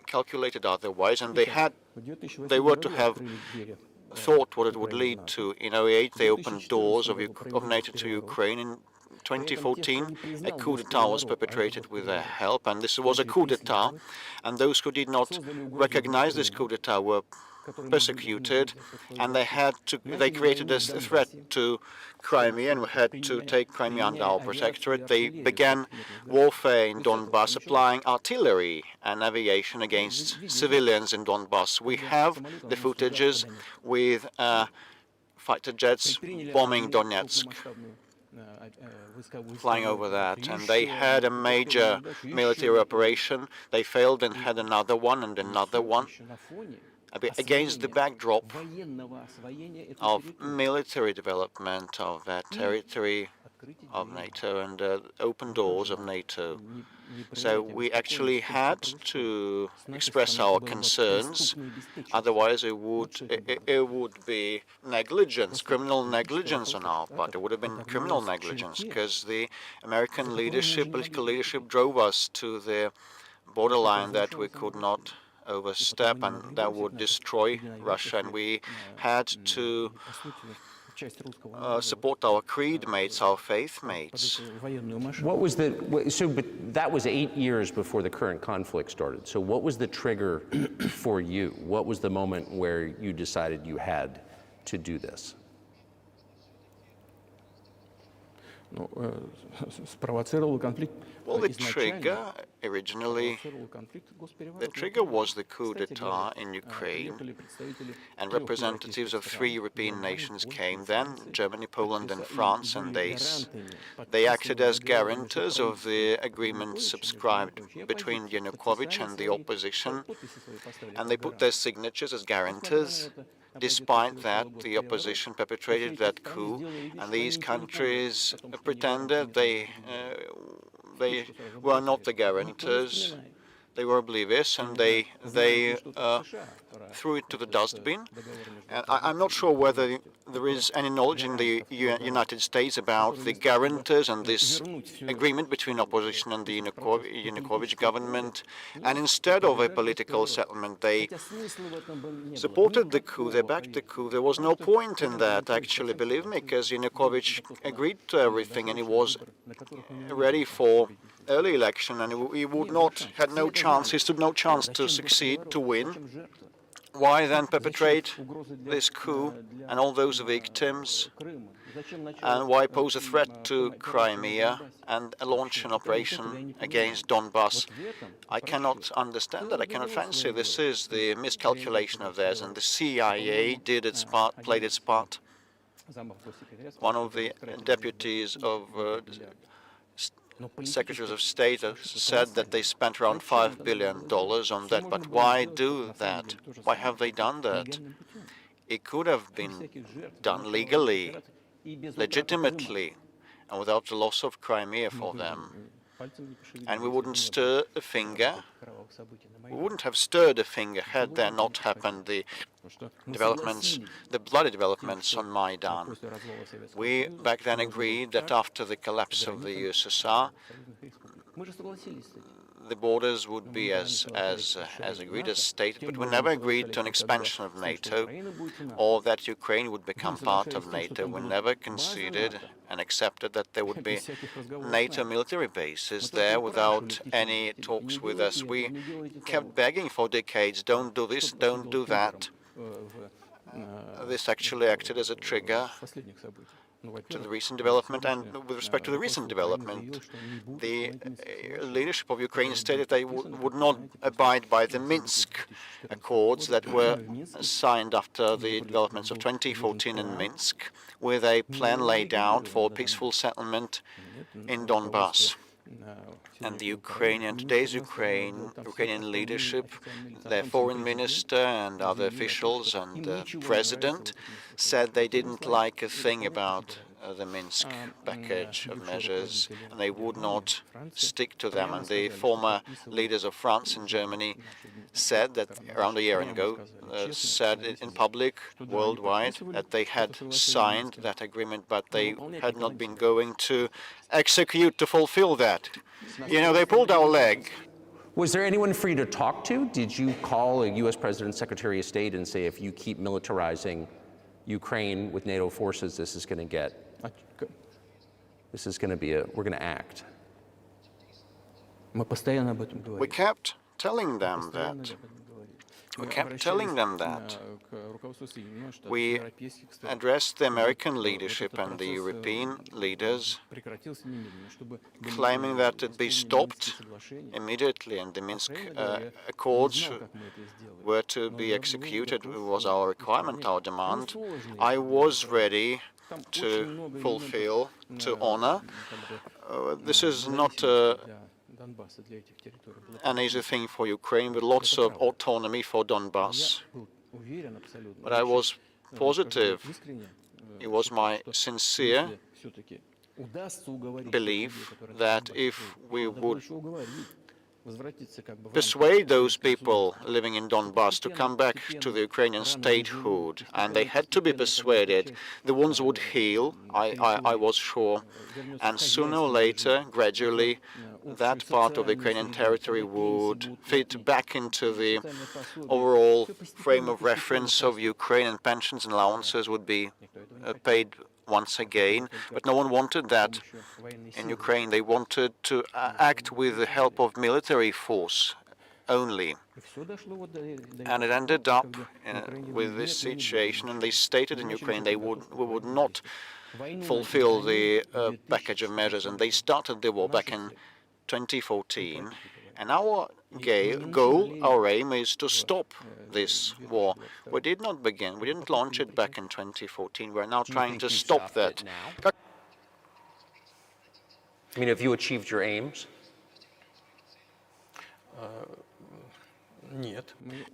calculated otherwise. And they were to have thought what it would lead to. In 2008, they opened doors of NATO to Ukraine. In 2014, a coup d'etat was perpetrated with their help, and this was a coup d'etat, and those who did not recognize this coup d'etat were persecuted, and they created a threat to Crimea and had to take Crimea under our protectorate. They began warfare in Donbass, applying artillery and aviation against civilians in Donbass. We have the footages with fighter jets bombing Donetsk, flying over that, and they had a major military operation. They failed and had another one and another one. Against the backdrop of military development of that territory of NATO and open doors of NATO. So we actually had to express our concerns, otherwise it would be negligence, criminal negligence on our part. It would have been criminal negligence, because the American leadership, political leadership, drove us to the borderline that we could not overstep, and that would destroy Russia, and we had to support our creed mates, our faith mates. What was but that was 8 years before the current conflict started. So what was the trigger for you? What was the moment where you decided you had to do this? Well, the trigger originally, the trigger was the coup d'etat in Ukraine, and representatives of 3 European nations came then, Germany, Poland and France, and they acted as guarantors of the agreement subscribed between Yanukovych and the opposition, and they put their signatures as guarantors. Despite that, the opposition perpetrated that coup, and these countries pretended they were not the guarantors. They were oblivious, and they threw it to the dustbin. And I'm not sure whether there is any knowledge in the United States about the guarantors and this agreement between opposition and the Yanukovych government. And instead of a political settlement, they supported the coup, they backed the coup. There was no point in that, actually, believe me, because Yanukovych agreed to everything, and he was ready for early election, and he had no chance, he stood no chance to succeed, to win. Why then perpetrate this coup and all those victims? And why pose a threat to Crimea and launch an operation against Donbass? I cannot understand that. I cannot fancy. This is the miscalculation of theirs, and the CIA did its part, played its part. One of the deputies of secretaries of state said that they spent around $5 billion on that. But why do that? Why have they done that? It could have been done legally, legitimately, and without the loss of Crimea for them. And we wouldn't stir a finger. We wouldn't have stirred a finger had there not happened the developments, the bloody developments on Maidan. We back then agreed that after the collapse of the USSR, the borders would be as agreed, as stated, but we never agreed to an expansion of NATO or that Ukraine would become part of NATO. We never conceded and accepted that there would be NATO military bases there without any talks with us. We kept begging for decades, don't do this, don't do that. This actually acted as a trigger to the recent development, and with respect to the recent development, the leadership of Ukraine stated they would not abide by the Minsk Accords that were signed after the developments of 2014 in Minsk, with a plan laid out for peaceful settlement in Donbass. And the today's Ukrainian leadership, their foreign minister and other officials and the president said they didn't like a thing about the Minsk package of measures, and they would not stick to them. And the former leaders of France and Germany said that around a year ago, said in public, worldwide, that they had signed that agreement, but they had not been going to execute, to fulfill that. You know, they pulled our leg. Was there anyone for you to talk to? Did you call a U.S. President, Secretary of State, and say, if you keep militarizing Ukraine with NATO forces, this is going to be we're going to act? We kept telling them that. We kept telling them that. We addressed the American leadership and the European leaders, claiming that it be stopped immediately and the Minsk Accords were to be executed. It was our requirement, our demand. I was ready to fulfill, to honor. This is not an easy thing for Ukraine, with lots of autonomy for Donbass. But I was positive. It was my sincere belief that if we would persuade those people living in Donbass to come back to the Ukrainian statehood, and they had to be persuaded, the wounds would heal, I was sure, and sooner or later, gradually, that part of the Ukrainian territory would fit back into the overall frame of reference of Ukraine, and pensions and allowances would be paid once again. But no one wanted that in Ukraine. They wanted to act with the help of military force only. And it ended up with this situation, and they stated in Ukraine we would not fulfill the package of measures, and they started the war back in 2014. And our goal, our aim, is to stop this war. We didn't launch it back in 2014. We're now trying to stop that. I mean, have you achieved your aims?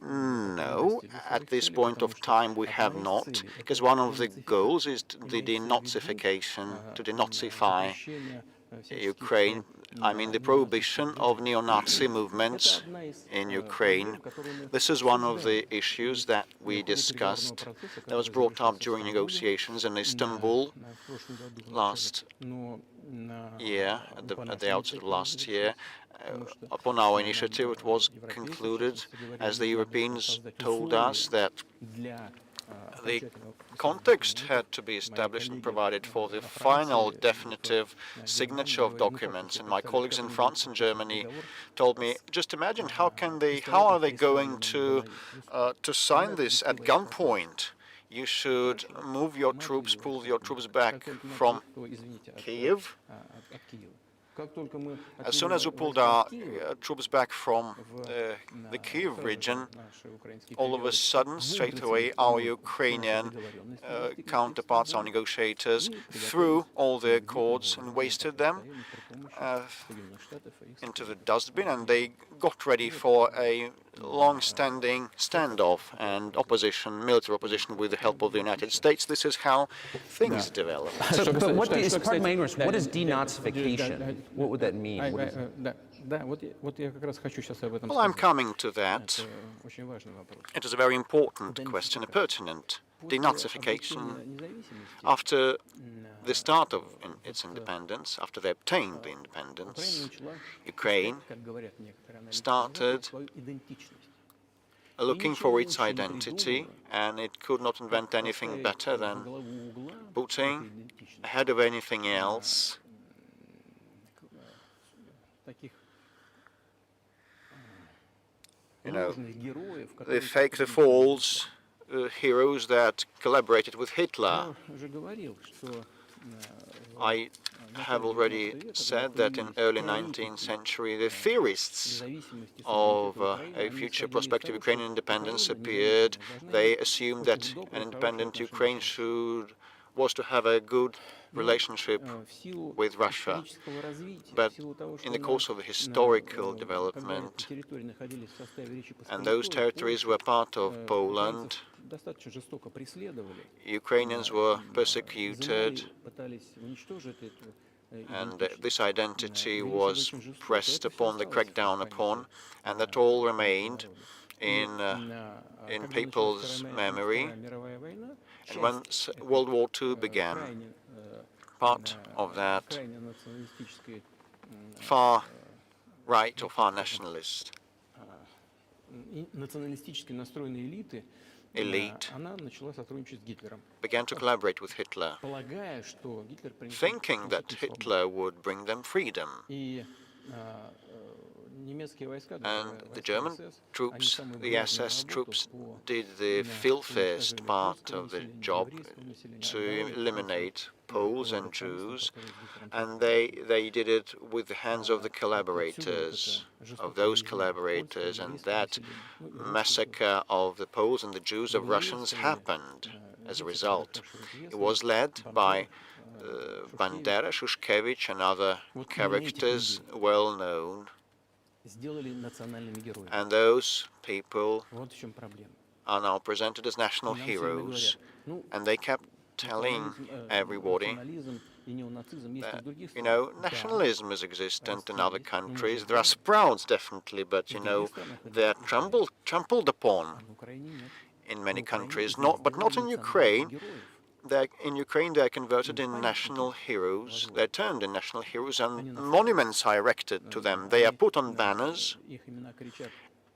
No, at this point of time we have not, because one of the goals is the denazification, to denazify Ukraine. I mean, the prohibition of neo-Nazi movements in Ukraine. This is one of the issues that we discussed, that was brought up during negotiations in Istanbul last year, at the outset of last year. Upon our initiative, it was concluded, as the Europeans told us, that the context had to be established and provided for the final definitive signature of documents. And my colleagues in France and Germany told me, just imagine how are they going to sign this at gunpoint? You should move your troops, pull your troops back from Kiev. As soon as we pulled our troops back from the Kiev region, all of a sudden, straight away, our Ukrainian counterparts, our negotiators, threw all their accords and wasted them into the dustbin, and they got ready for a long-standing standoff and opposition, military opposition, with the help of the United States. This is how things developed. So, but what is, pardon my ignorance, what is denazification? What would that mean? What is Well, I'm coming to that. It is a very important question, a pertinent. Denazification, after the start of its independence, after they obtained the independence, Ukraine started looking for its identity, and it could not invent anything better than putting ahead of anything else the false heroes that collaborated with Hitler. I have already said that in early 19th century, the theorists of a future prospective Ukrainian independence appeared. They assumed that an independent Ukraine was to have a good relationship with Russia. But in the course of the historical development, and those territories were part of Poland, Ukrainians were persecuted, and this identity was pressed upon, the crackdown upon, and that all remained in people's memory. And when World War II began, part of that far right or far nationalist elite began to collaborate with Hitler, thinking that Hitler would bring them freedom. And the German troops, the SS troops, did the filthiest part of the job to eliminate Poles and Jews, and they did it with the hands of the collaborators, of those collaborators, and that massacre of the Poles and the Jews, of Russians, happened as a result. It was led by Bandera, Shushkevich, and other characters well known. And those people are now presented as national heroes, and they kept telling everybody that, nationalism is existent in other countries. There are sprouts, definitely, but, they're trampled upon in many countries, but not in Ukraine. In Ukraine, they are converted in national heroes. They're turned in national heroes, and monuments are erected to them. They are put on banners,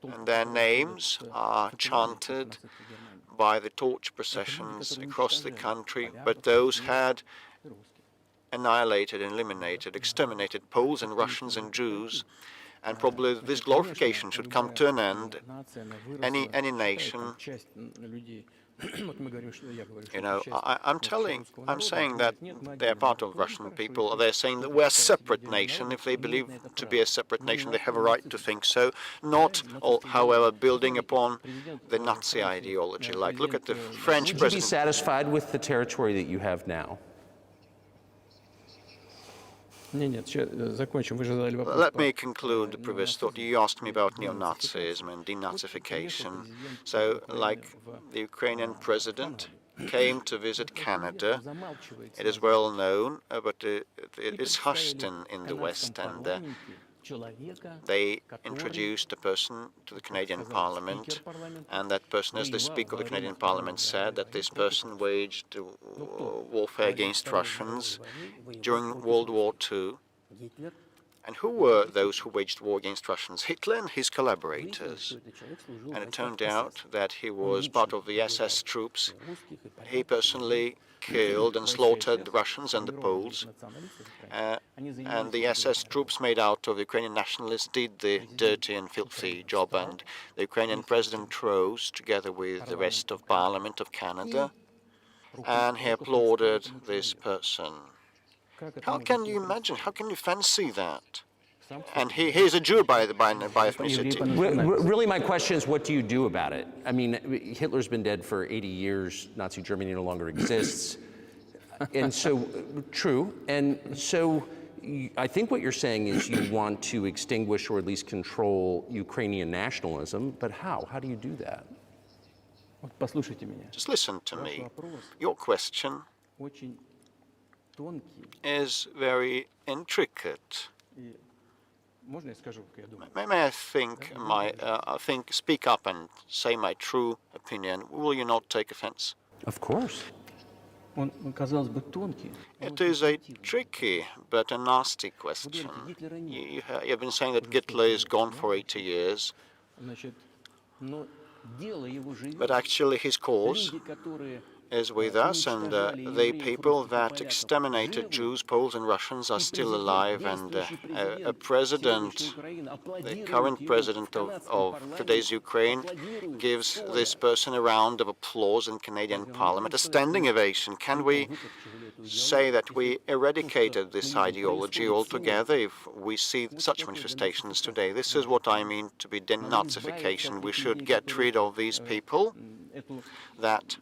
and their names are chanted by the torch processions across the country. But those had annihilated, eliminated, exterminated Poles and Russians and Jews, and probably this glorification should come to an end. Any nation, I'm saying that they are part of Russian people. They're saying that we're a separate nation. If they believe to be a separate nation, they have a right to think so. Not, however, building upon the Nazi ideology. Like, look at the French president. Would you be satisfied with the territory that you have now? Let me conclude the previous thought. You asked me about neo-Nazism and denazification. So, like, the Ukrainian president came to visit Canada. It is well known, but it is hushed in the West, and they introduced a person to the Canadian Parliament, and that person, as the Speaker of the Canadian Parliament said, that this person waged warfare against Russians during World War II, And who were those who waged war against Russians? Hitler and his collaborators. And it turned out that he was part of the SS troops. He personally killed and slaughtered the Russians and the Poles. And the SS troops made out of Ukrainian nationalists did the dirty and filthy job. And the Ukrainian president rose together with the rest of Parliament of Canada, and he applauded this person. How can you imagine? How can you fancy that? And he is a Jew by ethnicity. Really, my question is, what do you do about it? I mean, Hitler's been dead for 80 years. Nazi Germany no longer exists. And so, true. And so, I think what you're saying is you want to extinguish or at least control Ukrainian nationalism. But how? How do you do that? Just listen to me. Your question is very intricate. May I speak up and say my true opinion? Will you not take offense? Of course. It is a tricky but a nasty question. You've been saying that Hitler is gone for 80 years, but actually his cause is with us, and the people that exterminated Jews, Poles and Russians are still alive, and a president, the current president of today's Ukraine, gives this person a round of applause in Canadian Parliament, a standing ovation. Can we say that we eradicated this ideology altogether if we see such manifestations today? This is what I mean to be denazification. We should get rid of these people that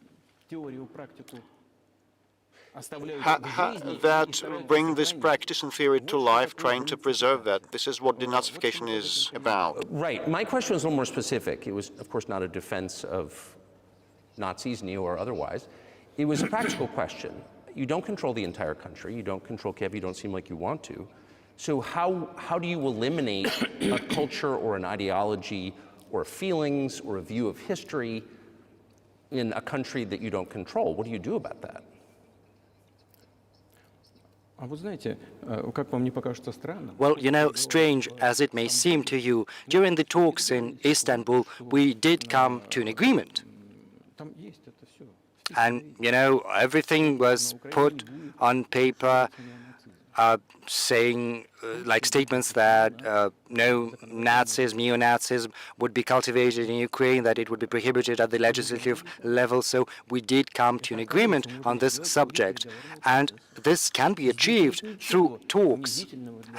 bring this practice and theory to life, trying to preserve that. This is what denazification is about. Right. My question was a little more specific. It was, of course, not a defense of Nazis, neo or otherwise. It was a practical question. You don't control the entire country. You don't control Kiev. You don't seem like you want to. So how do you eliminate a culture or an ideology or feelings or a view of history in a country that you don't control? What do you do about that? Well, you know, strange as it may seem to you, during the talks in Istanbul, we did come to an agreement. And, you know, everything was put on paper, saying, like statements that no Nazism, neo-Nazism would be cultivated in Ukraine, that it would be prohibited at the legislative level. So we did come to an agreement on this subject. And this can be achieved through talks.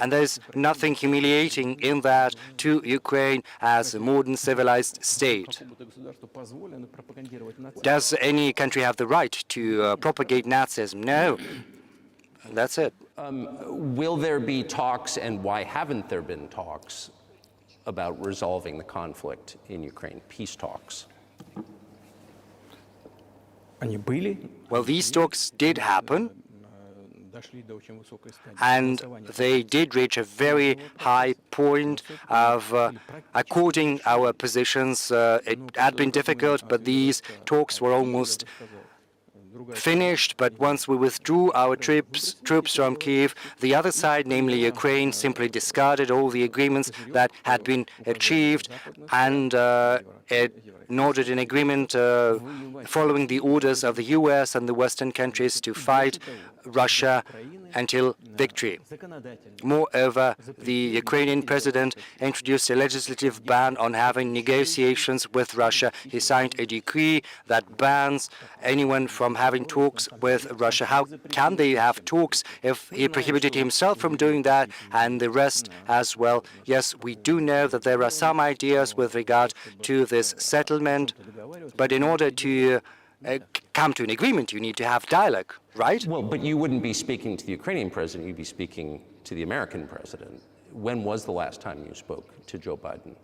And there's nothing humiliating in that to Ukraine as a modern civilized state. Does any country have the right to propagate Nazism? No. That's it. Will there be talks, and why haven't there been talks about resolving the conflict in Ukraine, peace talks? Well, these talks did happen, and they did reach a very high point of according our positions. It had been difficult, but these talks were almost finished. But once we withdrew our troops from Kiev, the other side, namely Ukraine, simply discarded all the agreements that had been achieved, and it noted an agreement following the orders of the US and the Western countries to fight Russia until victory. Moreover, the Ukrainian president introduced a legislative ban on having negotiations with Russia. He signed a decree that bans anyone from having talks with Russia. How can they have talks if he prohibited himself from doing that and the rest as well? Yes, we do know that there are some ideas with regard to this settlement, but in order to come to an agreement, you need to have dialogue, right? Well, but you wouldn't be speaking to the Ukrainian president, you'd be speaking to the American president. When was the last time you spoke to Joe Biden?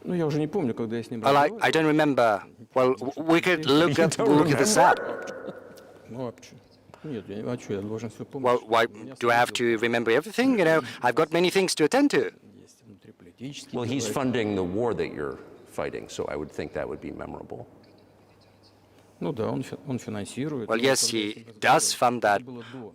Well, I don't remember. Well, we could look at this up. Well, why do I have to remember everything? You know, I've got many things to attend to. Well, he's funding the war that you're fighting, so I would think that would be memorable. Well, yes, he does fund that.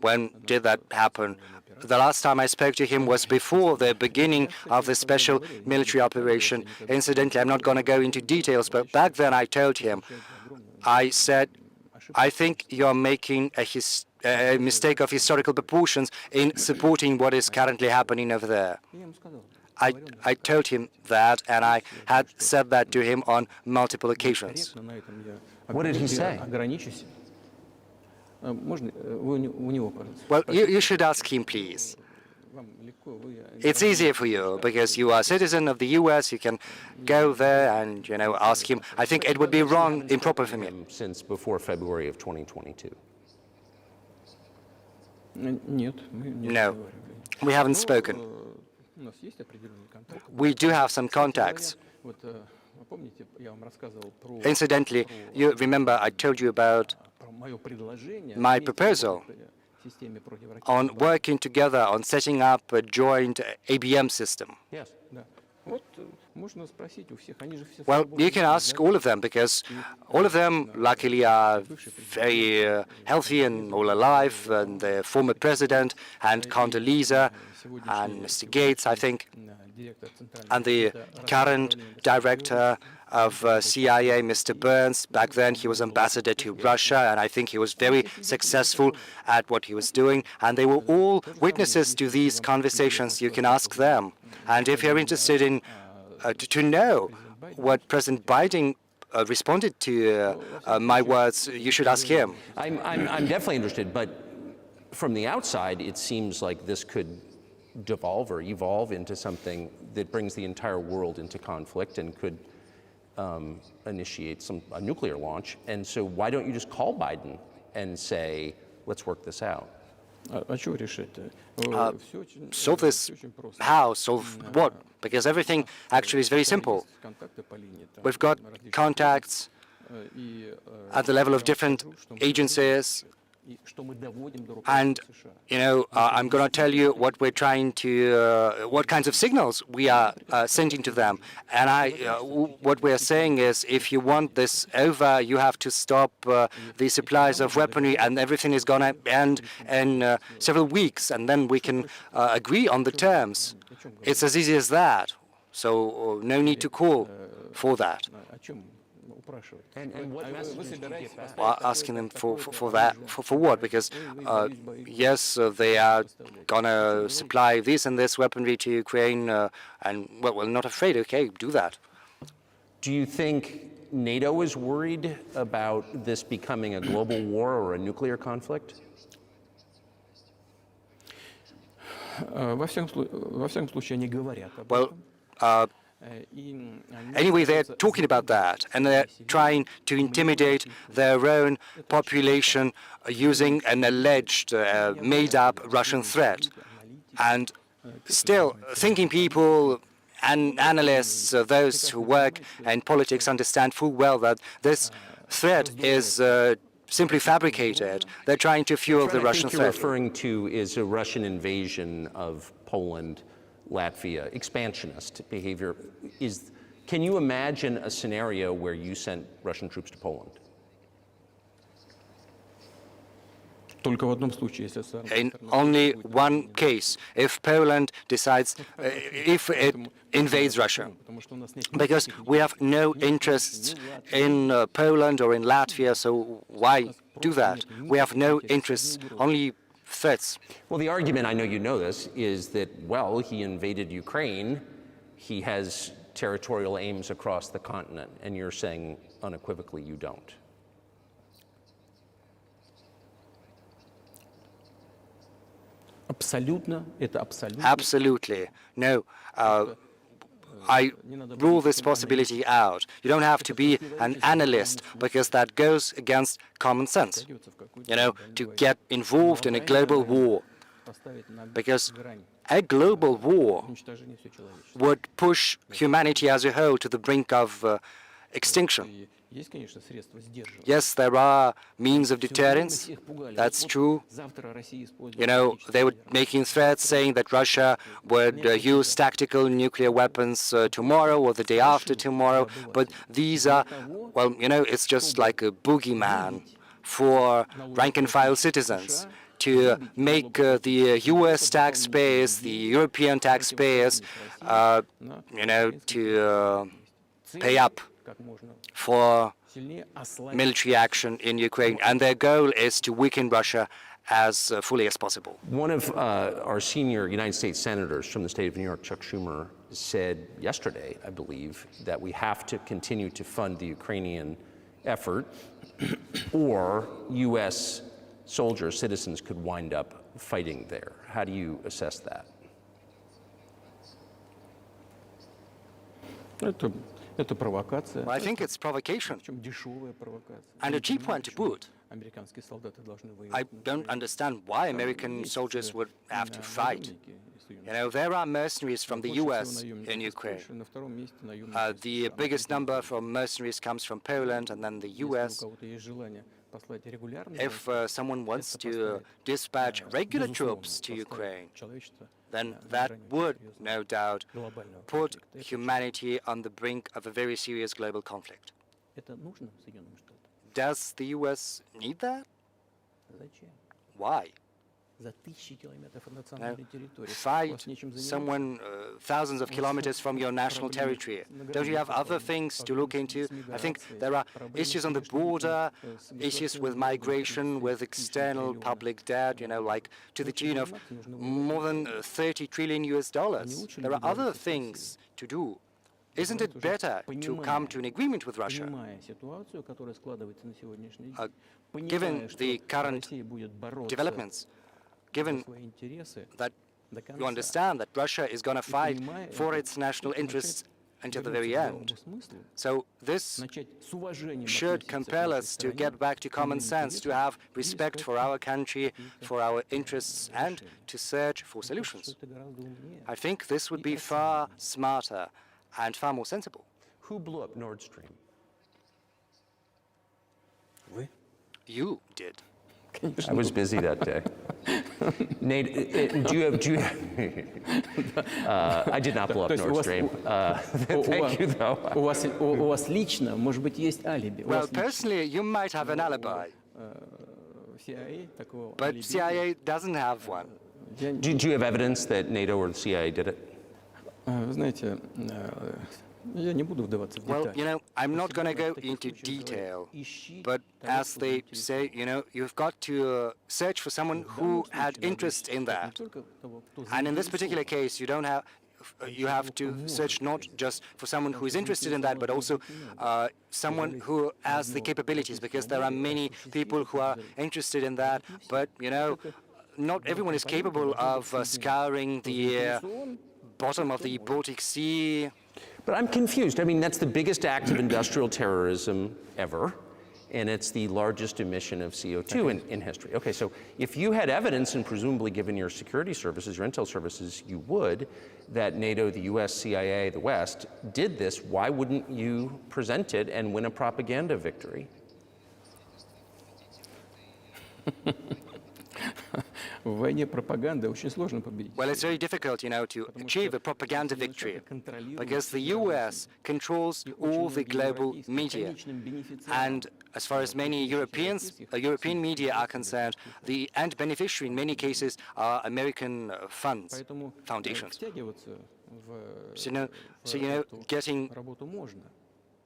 When did that happen? The last time I spoke to him was before the beginning of the special military operation. Incidentally, I'm not going to go into details, but back then I told him, I said, I think you're making a mistake of historical proportions in supporting what is currently happening over there. I told him that, and I had said that to him on multiple occasions. What did he say? Well, you should ask him, please. It's easier for you because you are a citizen of the US. You can go there and, ask him. I think it would be wrong, improper for me. Since before February of 2022. No, we haven't spoken. We do have some contacts. Incidentally, you remember I told you about my proposal on working together on setting up a joint ABM system. Yes. Well, you can ask all of them because all of them luckily are very healthy and all alive, and the former president and Condoleezza and Mr. Gates, I think, and the current director of CIA, Mr. Burns. Back then he was ambassador to Russia, and I think he was very successful at what he was doing, and they were all witnesses to these conversations. You can ask them. And if you're interested in to know what President Biden responded to my words, you should ask him. I'm definitely interested, but from the outside, it seems like this could devolve or evolve into something that brings the entire world into conflict and could initiate a nuclear launch. And so why don't you just call Biden and say, let's work this out? Solve this how? Solve what? Because everything actually is very simple. We've got contacts at the level of different agencies, and I'm going to tell you what we're trying to, what kinds of signals we are sending to them. And what we're saying is, if you want this over, you have to stop the supplies of weaponry, and everything is going to end in several weeks, and then we can agree on the terms. It's as easy as that. So no need to call for that. And what message did you get back? Well, asking them for that, for what? Because yes, they are gonna supply this and this weaponry to Ukraine, and well, we're not afraid. Okay, do that. Do you think NATO is worried about this becoming a global war or a nuclear conflict? Well, anyway, they're talking about that, and they're trying to intimidate their own population using an alleged, made-up Russian threat. And still, thinking people and analysts, those who work in politics, understand full well that this threat is simply fabricated. They're trying to fuel the Russian threat. What you're referring to is a Russian invasion of Poland, Latvia, expansionist behavior. Can you imagine a scenario where you sent Russian troops to Poland? In only one case, if Poland decides, if it invades Russia, because we have no interests in Poland or in Latvia, so why do that? We have no interests, only threats. Well, the argument, I know you know this, is that, well, he invaded Ukraine, he has territorial aims across the continent, and you're saying unequivocally you don't. Absolutely. No. I rule this possibility out. You don't have to be an analyst, because that goes against common sense, to get involved in a global war. Because a global war would push humanity as a whole to the brink of extinction. Yes, there are means of deterrence. That's true. You know, they were making threats saying that Russia would use tactical nuclear weapons tomorrow or the day after tomorrow. But these are, well, you know, it's just like a boogeyman for rank-and-file citizens to make the US taxpayers, the European taxpayers, you know, to pay up for military action in Ukraine. And their goal is to weaken Russia as fully as possible. One of our senior United States senators from the state of New York, Chuck Schumer, said yesterday, I believe, that we have to continue to fund the Ukrainian effort or US soldiers, citizens could wind up fighting there. How do you assess that? Well, I think it's provocation, and a cheap one to boot. I don't understand why American soldiers would have to fight. You know, there are mercenaries from the US in Ukraine. The biggest number from mercenaries comes from Poland and then the US. If someone wants to dispatch regular troops to Ukraine, then that would, no doubt, put humanity on the brink of a very serious global conflict. Does the US need that? Why? Fight someone thousands of kilometers from your national territory. Don't you have other things to look into? I think there are issues on the border, issues with migration, with external public debt, you know, like to the tune of more than 30 trillion US dollars. There are other things to do. Isn't it better to come to an agreement with Russia? Given the current developments, given that you understand that Russia is going to fight for its national interests until the very end. So this should compel us to get back to common sense, to have respect for our country, for our interests, and to search for solutions. I think this would be far smarter and far more sensible. Who blew up Nord Stream? You did. I was busy that day. Nate, do you I did not blow up Nord Stream. Thank you, though. Well, personally, you might have an alibi, but CIA doesn't have one. Do you have evidence that NATO or the CIA did it? Well, you know, I'm not going to go into detail, but as they say, you know, you've got to search for someone who had interest in that. And in this particular case, you have to search not just for someone who is interested in that, but also someone who has the capabilities, because there are many people who are interested in that, but, you know, not everyone is capable of scouring the bottom of the Baltic Sea. But I'm confused. I mean, that's the biggest act of industrial terrorism ever, and it's the largest emission of CO2 in history. Okay, so if you had evidence, and presumably given your security services, your intel services, you would, that NATO, the US, CIA, the West, did this, why wouldn't you present it and win a propaganda victory? Well, it's very difficult, you know, to achieve a propaganda victory, because the US controls all the global media. And as far as many European media are concerned, the end beneficiary in many cases are American funds, foundations. So, you know, getting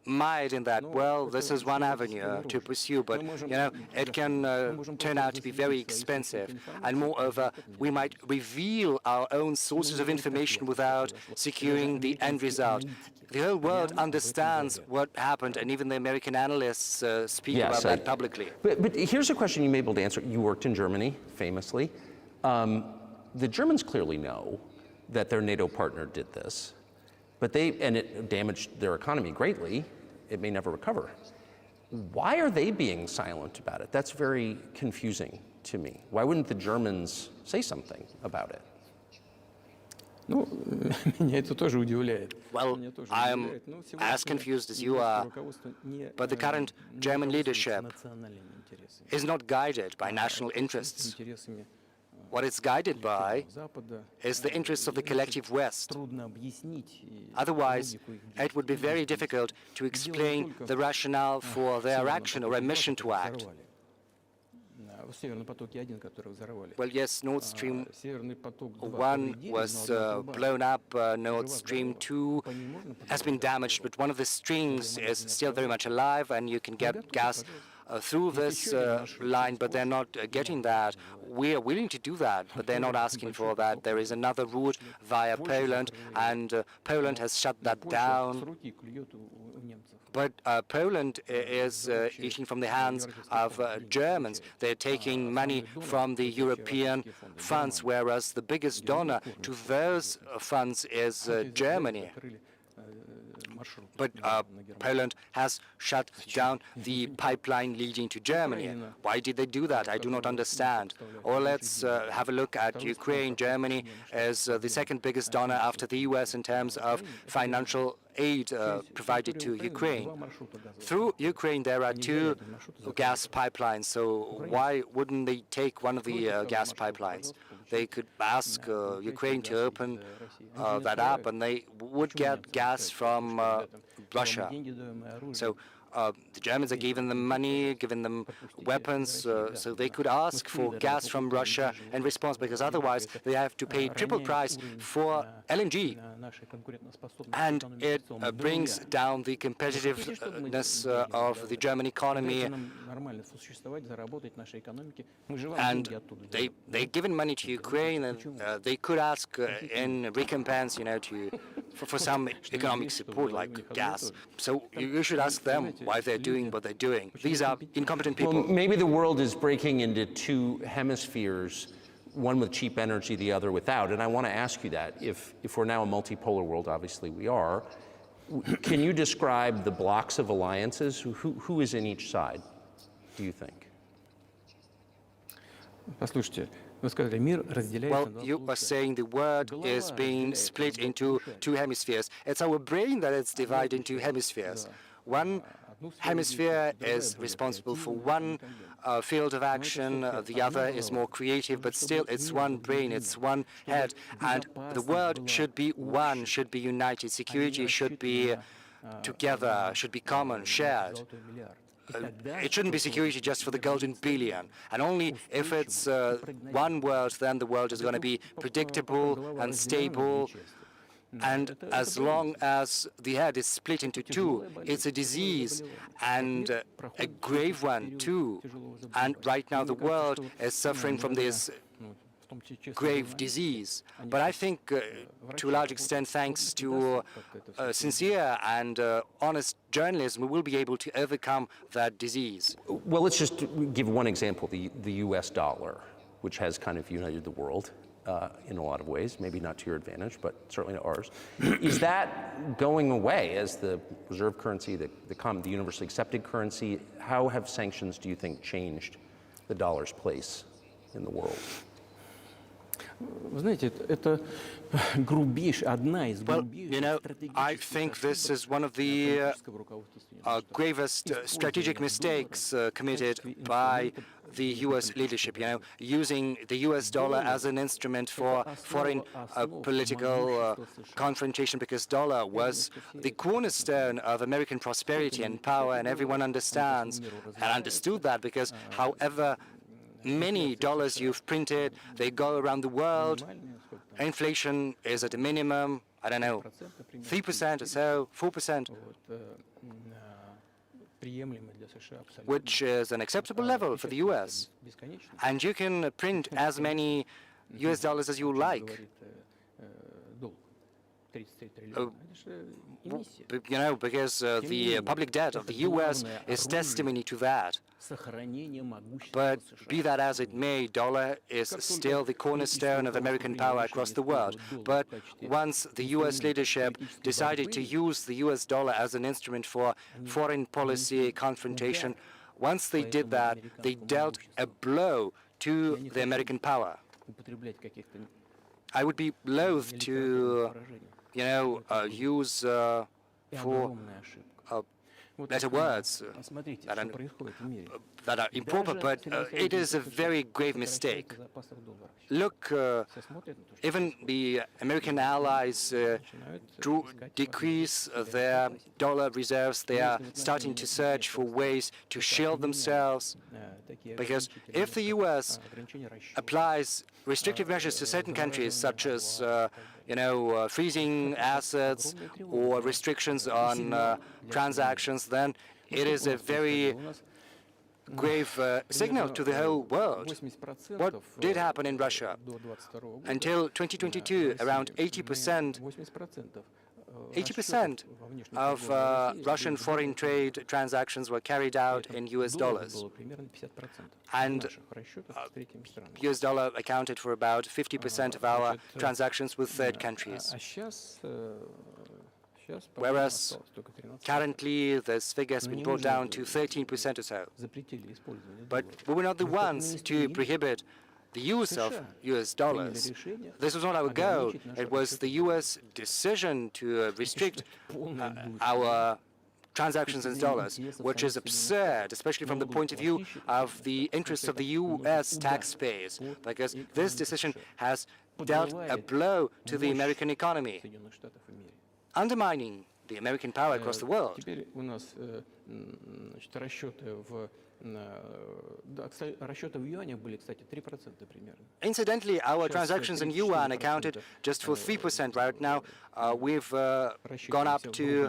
mired in that, well, this is one avenue to pursue, but, you know, it can turn out to be very expensive. And moreover, we might reveal our own sources of information without securing the end result. The whole world understands what happened, and even the American analysts speak about that publicly. But here's a question you may be able to answer. You worked in Germany, famously. The Germans clearly know that their NATO partner did this. But and it damaged their economy greatly. It may never recover. Why are they being silent about it? That's very confusing to me. Why wouldn't the Germans say something about it? Ну, меня это тоже удивляет. Well, I'm as confused as you are, but the current German leadership is not guided by national interests. What it's guided by is the interests of the collective West. Otherwise, it would be very difficult to explain the rationale for their action or omission to act. Well, yes, Nord Stream 1 was blown up, Nord Stream 2 has been damaged, but one of the strings is still very much alive, and you can get gas through this line, but they're not getting that. We are willing to do that, but they're not asking for that. There is another route via Poland, and Poland has shut that down. But Poland is eating from the hands of Germans. They're taking money from the European funds, whereas the biggest donor to those funds is Germany. But Poland has shut down the pipeline leading to Germany. Why did they do that? I do not understand. Or let's have a look at Ukraine. Germany is the second biggest donor after the US in terms of financial aid provided to Ukraine. Through Ukraine, there are two gas pipelines, so why wouldn't they take one of the gas pipelines? They could ask Ukraine to open that up, and they would get gas from Russia. So the Germans are giving them money, giving them weapons, so they could ask for gas from Russia in response, because otherwise they have to pay triple price for LNG. And it brings down the competitiveness of the German economy. And they've given money to Ukraine, and they could ask in recompense, for some economic support like gas. So you should ask them why they're doing what they're doing. These are incompetent people. Well, maybe the world is breaking into two hemispheres, one with cheap energy, the other without. And I want to ask you that. If we're now a multipolar world, obviously we are, can you describe the blocks of alliances? Who is in each side, do you think? Well, you are saying the world is being split into two hemispheres. It's our brain that it's divided into hemispheres. One hemisphere is responsible for one field of action, the other is more creative, but still it's one brain, it's one head, and the world should be one, should be united. Security should be together, should be common, shared. It shouldn't be security just for the golden billion. And only if it's one world, then the world is going to be predictable and stable. And as long as the head is split into two, it's a disease, and a grave one too. And right now the world is suffering from this grave disease. But I think to a large extent, thanks to sincere and honest journalism, we will be able to overcome that disease. Well, let's just give one example, the US dollar, which has kind of united the world in a lot of ways, maybe not to your advantage, but certainly to ours. Is that going away as the reserve currency, the universally accepted currency? How have sanctions, do you think, changed the dollar's place in the world? Well, I think this is one of the gravest strategic mistakes committed by the U.S. leadership, using the U.S. dollar as an instrument for foreign political confrontation, because dollar was the cornerstone of American prosperity and power, and everyone understands and understood that, because however many dollars you've printed, they go around the world. Inflation is at a minimum, I don't know, 3% or so, 4%, which is an acceptable level for the US. And you can print as many US dollars as you like. Because the public debt of the US is testimony to that. But be that as it may, dollar is still the cornerstone of American power across the world. But once the US leadership decided to use the US dollar as an instrument for foreign policy confrontation, once they did that, they dealt a blow to the American power. I would be loath to, use for better words that are improper, but it is a very grave mistake. Look, even the American allies decrease their dollar reserves. They are starting to search for ways to shield themselves, because if the U.S. applies restrictive measures to certain countries, such as freezing assets or restrictions on transactions, then it is a very grave signal to the whole world. What did happen in Russia? Until 2022, around 80% of Russian foreign trade transactions were carried out in US dollars. And US dollar accounted for about 50% of our transactions with third countries. Whereas currently this figure has been brought down to 13% or so. But we were not the ones to prohibit the use of US dollars. This was not our goal. It was the US decision to restrict our transactions in dollars, which is absurd, especially from the point of view of the interests of the US taxpayers, because this decision has dealt a blow to the American economy, undermining the American power across the world. Incidentally, our transactions in yuan accounted just for 3% right now. We've gone up to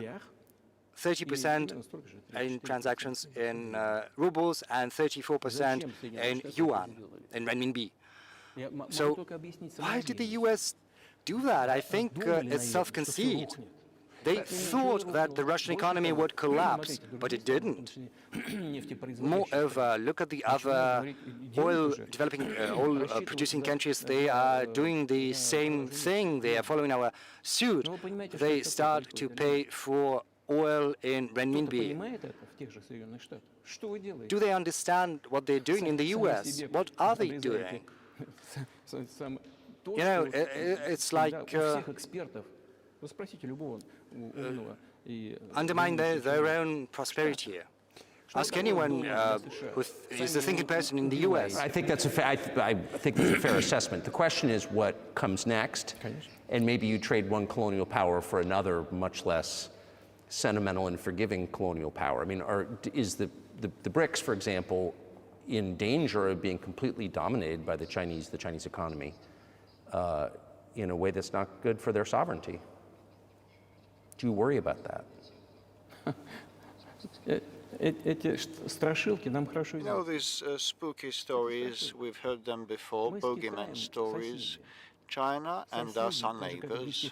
30% in transactions in rubles and 34% in yuan, in renminbi. So why did the US do that? I think it's self-conceit. They thought that the Russian economy would collapse, but it didn't. Moreover, look at the other oil-producing countries. They are doing the same thing. They are following our suit. They start to pay for oil in renminbi. Do they understand what they're doing in the US? What are they doing? It's like undermine their own prosperity. Ask anyone who is a thinking person in the US. I think that's a fair assessment. The question is what comes next, and maybe you trade one colonial power for another, much less sentimental and forgiving colonial power. I mean, is the BRICS, for example, in danger of being completely dominated by the Chinese economy in a way that's not good for their sovereignty? Do you worry about that? These spooky stories, we've heard them before, bogeyman stories. China and us are neighbors.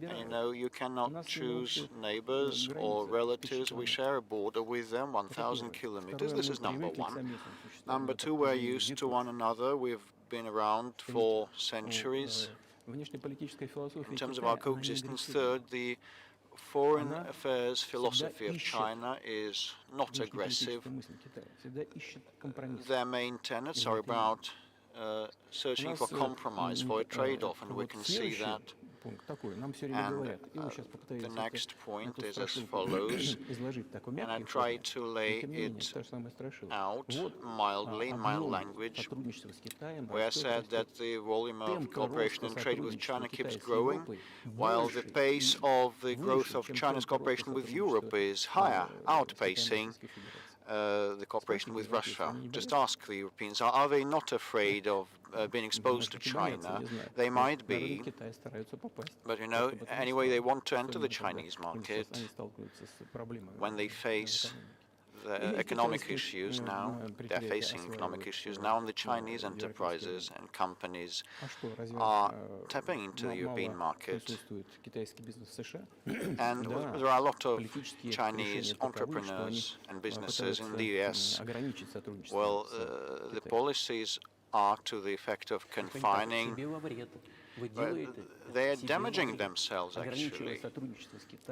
And, you cannot choose neighbors or relatives. We share a border with them, 1,000 kilometers. This is number one. Number two, we're used to one another. We've been around for centuries. In terms of our coexistence, third, the foreign affairs philosophy of China is not aggressive. Their main tenets are about searching for compromise, for a trade-off, and we can see that. And the next point is as follows, and I try to lay it out mildly, in mild language, where I said that the volume of cooperation and trade with China keeps growing, while the pace of the growth of China's cooperation with Europe is higher, outpacing the cooperation with Russia. Just ask the Europeans, are they not afraid of being exposed to China? They might be, but anyway, they want to enter the Chinese market when they face the economic issues now. They're facing economic issues now, and the Chinese enterprises and companies are tapping into the European market. And there are a lot of Chinese entrepreneurs and businesses in the US. Well, the policies are to the effect of confining they are damaging themselves, actually.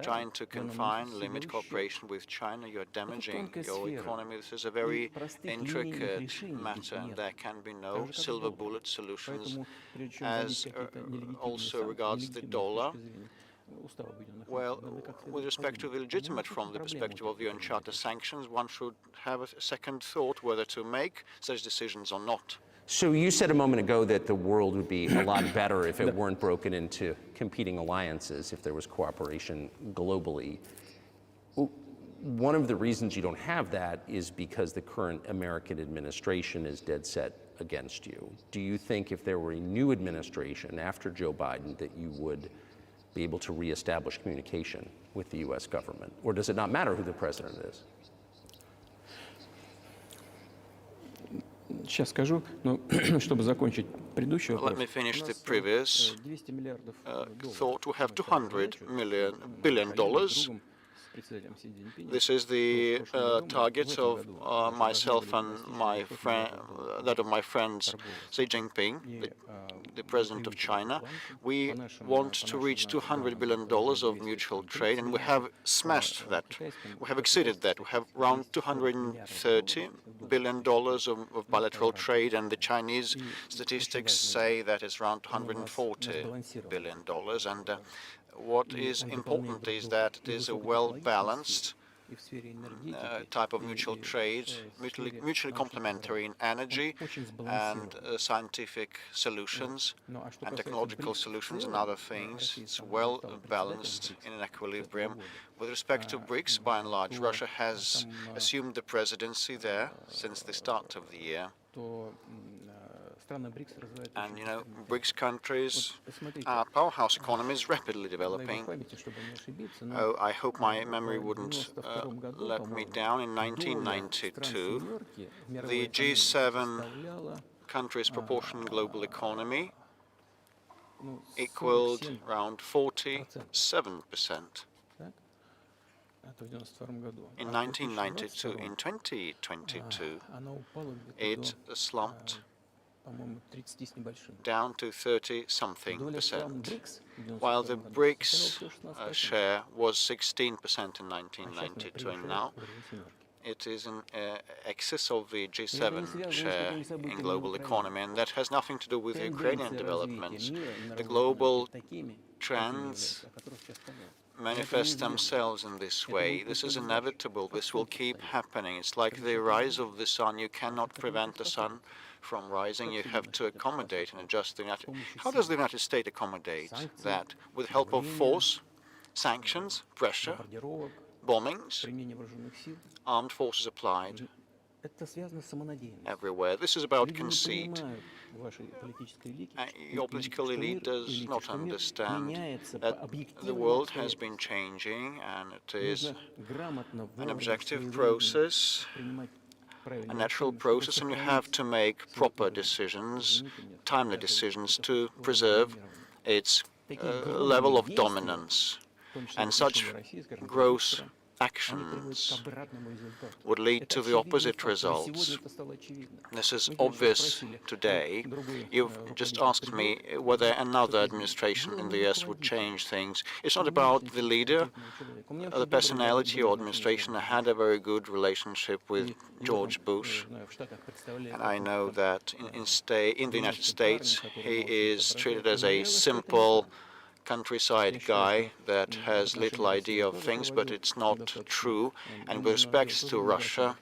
Trying to confine, limit cooperation with China, you're damaging your economy. This is a very intricate matter, and there can be no silver bullet solutions. As also regards the dollar, well, with respect to the legitimate from the perspective of the UN Charter sanctions, one should have a second thought whether to make such decisions or not. So you said a moment ago that the world would be a lot better if it weren't broken into competing alliances, if there was cooperation globally. One of the reasons you don't have that is because the current American administration is dead set against you. Do you think if there were a new administration after Joe Biden that you would be able to reestablish communication with the US government? Or does it not matter who the president is? Сейчас скажу, но чтобы закончить предыдущий вопрос. Let me finish the previous thought. We have $200 billion. This is the target of myself and my friend, that of my friends Xi Jinping, the president of China. We want to reach $200 billion of mutual trade, and we have smashed that. We have exceeded that. We have around $230 billion of bilateral trade, and the Chinese statistics say that it's around $140 billion. And what is important is that it is a well-balanced type of mutual trade, mutually complementary in energy and scientific solutions and technological solutions and other things. It's well-balanced in an equilibrium. With respect to BRICS, by and large, Russia has assumed the presidency there since the start of the year. And, you know, BRICS countries are powerhouse economies rapidly developing. Oh, I hope my memory wouldn't let me down. In 1992, the G7 countries' proportion in global economy equaled around 47%. In 1992, in 2022, it slumped down to 30-something%, while the BRICS share was 16% in 1992, and now it is in excess of the G7 share in global economy, and that has nothing to do with Ukrainian developments. The global trends manifest themselves in this way. This is inevitable. This will keep happening. It's like the rise of the sun. You cannot prevent the sun from rising. You have to accommodate and adjust the United. How does the United States accommodate that? With the help of force, sanctions, pressure, bombings, armed forces applied everywhere. This is about conceit. Your political elite does not understand that the world has been changing, and it is an objective process, a natural process, and you have to make proper decisions, timely decisions, to preserve its level of dominance. And such gross actions would lead to the opposite results. This is obvious today. You've just asked me whether another administration in the US would change things. It's not about the leader, the personality or administration. I had a very good relationship with George Bush, and I know that in the United States he is treated as a simple countryside guy that has little idea of things, but it's not true. And with respect to Russia,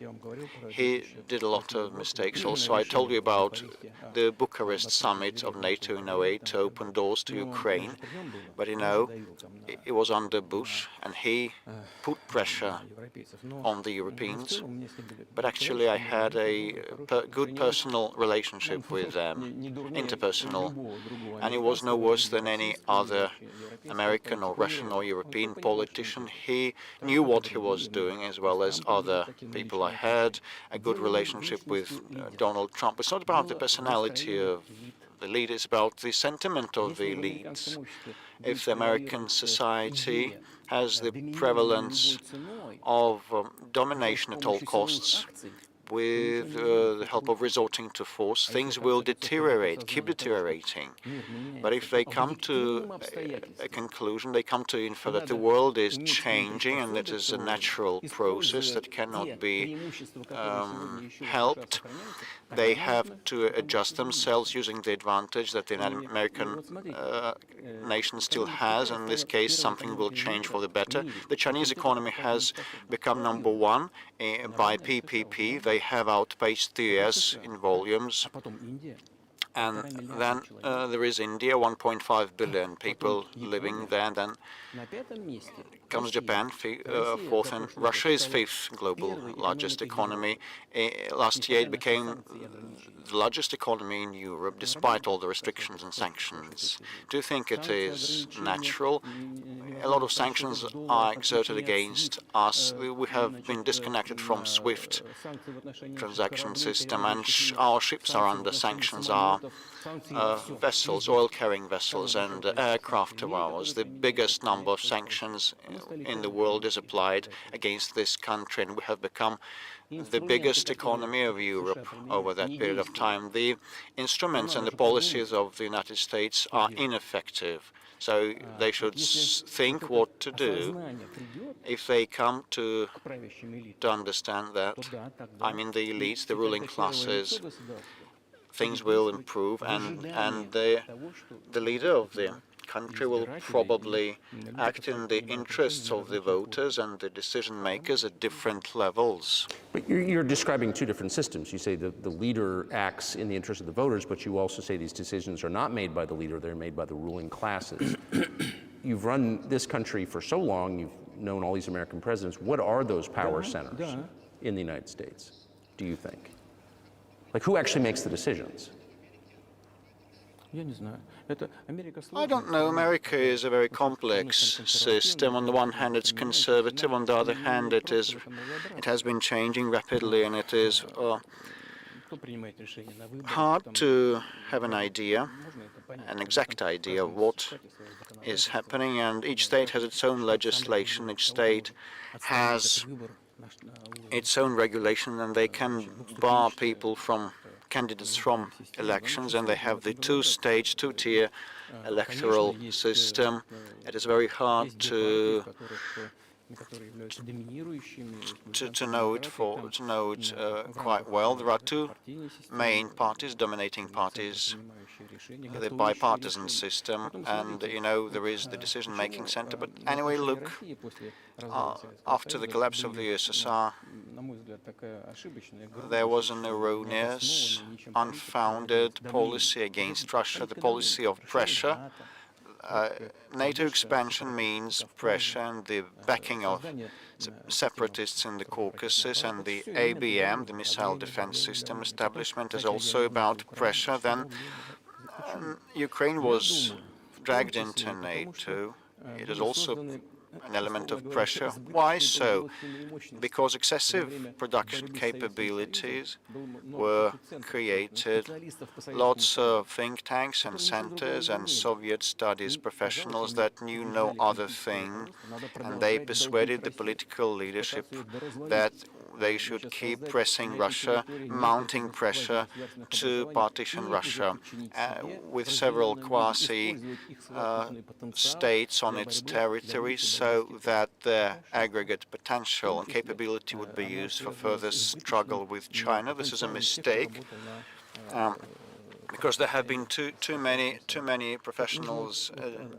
he did a lot of mistakes also. I told you about the Bucharest summit of NATO in 2008 to open doors to Ukraine, but you know, it was under Bush, and he put pressure on the Europeans. But actually I had a good personal relationship with them, interpersonal, and it was no worse than any other American or Russian or European politician. He knew what he was doing, as well as other people. I had a good relationship with Donald Trump. It's not about the personality of the leader, it's about the sentiment of the elites. If the American society has the prevalence of domination at all costs, with the help of resorting to force, things will deteriorate, keep deteriorating. But if they come to a conclusion, they come to infer that the world is changing and it is a natural process that cannot be helped, they have to adjust themselves using the advantage that the American nation still has. In this case, something will change for the better. The Chinese economy has become #1 by PPP. They have outpaced the US in volumes. And then there is India, 1.5 billion people living there. Then comes Japan, fourth, and Russia is fifth global largest economy. Last year it became the largest economy in Europe, despite all the restrictions and sanctions. Do you think it is natural? A lot of sanctions are exerted against us. We have been disconnected from SWIFT transaction system, and our ships are under sanctions. Our vessels, oil-carrying vessels and aircraft of ours. The biggest number of sanctions in the world is applied against this country, and we have become the biggest economy of Europe over that period of time. The instruments and the policies of the United States are ineffective, so they should think what to do. If they come to understand that, I mean the elites, the ruling classes, things will improve, and the leader of the country will probably act in the interests of the voters and the decision makers at different levels. But you're describing two different systems. You say that the leader acts in the interest of the voters, but you also say these decisions are not made by the leader, they're made by the ruling classes. You've run this country for so long, you've known all these American presidents. What are those power centers in the United States, do you think? Like, who actually makes the decisions? I don't know. America is a very complex system. On the one hand, it's conservative. On the other hand, it has been changing rapidly, and it is hard to have an idea, an exact idea of what is happening. And each state has its own legislation. Each state has its own regulation, and they can bar candidates from elections, and they have the two-tier electoral system. It is very hard to know it quite well. There are two main parties, dominating parties, the bipartisan system, and there is the decision-making center. But anyway, look, after the collapse of the USSR, there was an erroneous, unfounded policy against Russia, the policy of pressure. NATO expansion means pressure, and the backing of separatists in the Caucasus, and the ABM, the missile defense system establishment, is also about pressure. Then Ukraine was dragged into NATO. It is also an element of pressure. Why so? Because excessive production capabilities were created. Lots of think tanks and centers and Soviet studies professionals that knew no other thing, and they persuaded the political leadership that they should keep pressing Russia, mounting pressure to partition Russia, with several quasi-states on its territory, so that their aggregate potential and capability would be used for further struggle with China. This is a mistake, because there have been too many professionals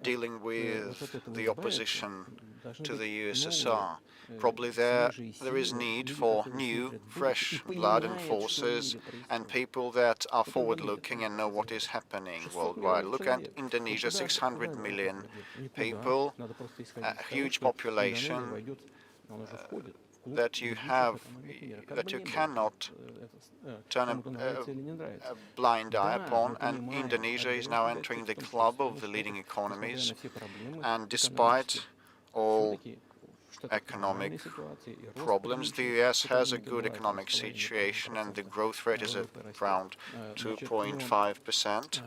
dealing with the opposition to the USSR. Probably there is need for new, fresh blood and forces, and people that are forward-looking and know what is happening worldwide. Look at Indonesia, 600 million people, a huge population that you cannot turn a blind eye upon, and Indonesia is now entering the club of the leading economies, and despite all economic problems, the US has a good economic situation, and the growth rate is around 2.5%,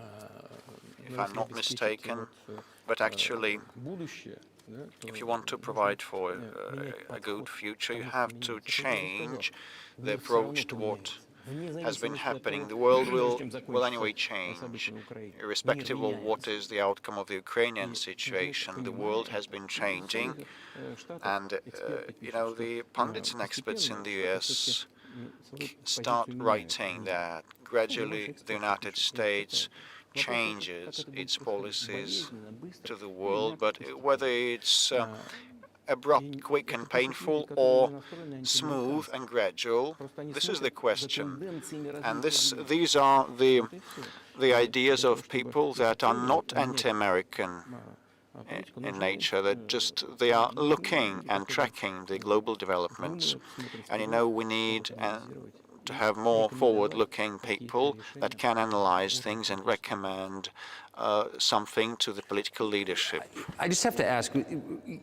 if I'm not mistaken. But actually, if you want to provide for a good future, you have to change the approach to what has been happening. The world will anyway change, irrespective of what is the outcome of the Ukrainian situation. The world has been changing, and the pundits and experts in the US start writing that gradually the United States changes its policies to the world, but whether it's abrupt, quick and painful, or smooth and gradual, this is the question. And these are the ideas of people that are not anti-American in nature, that they are looking and tracking the global developments. And we need to have more forward-looking people that can analyze things and recommend something to the political leadership. I just have to ask,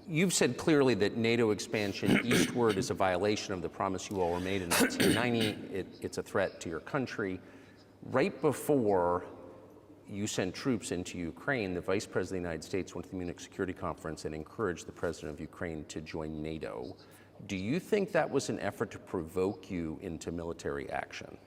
you've said clearly that NATO expansion eastward is a violation of the promise you all were made in 1990. It's a threat to your country. Right before you sent troops into Ukraine, the Vice President of the United States went to the Munich Security Conference and encouraged the President of Ukraine to join NATO. Do you think that was an effort to provoke you into military action?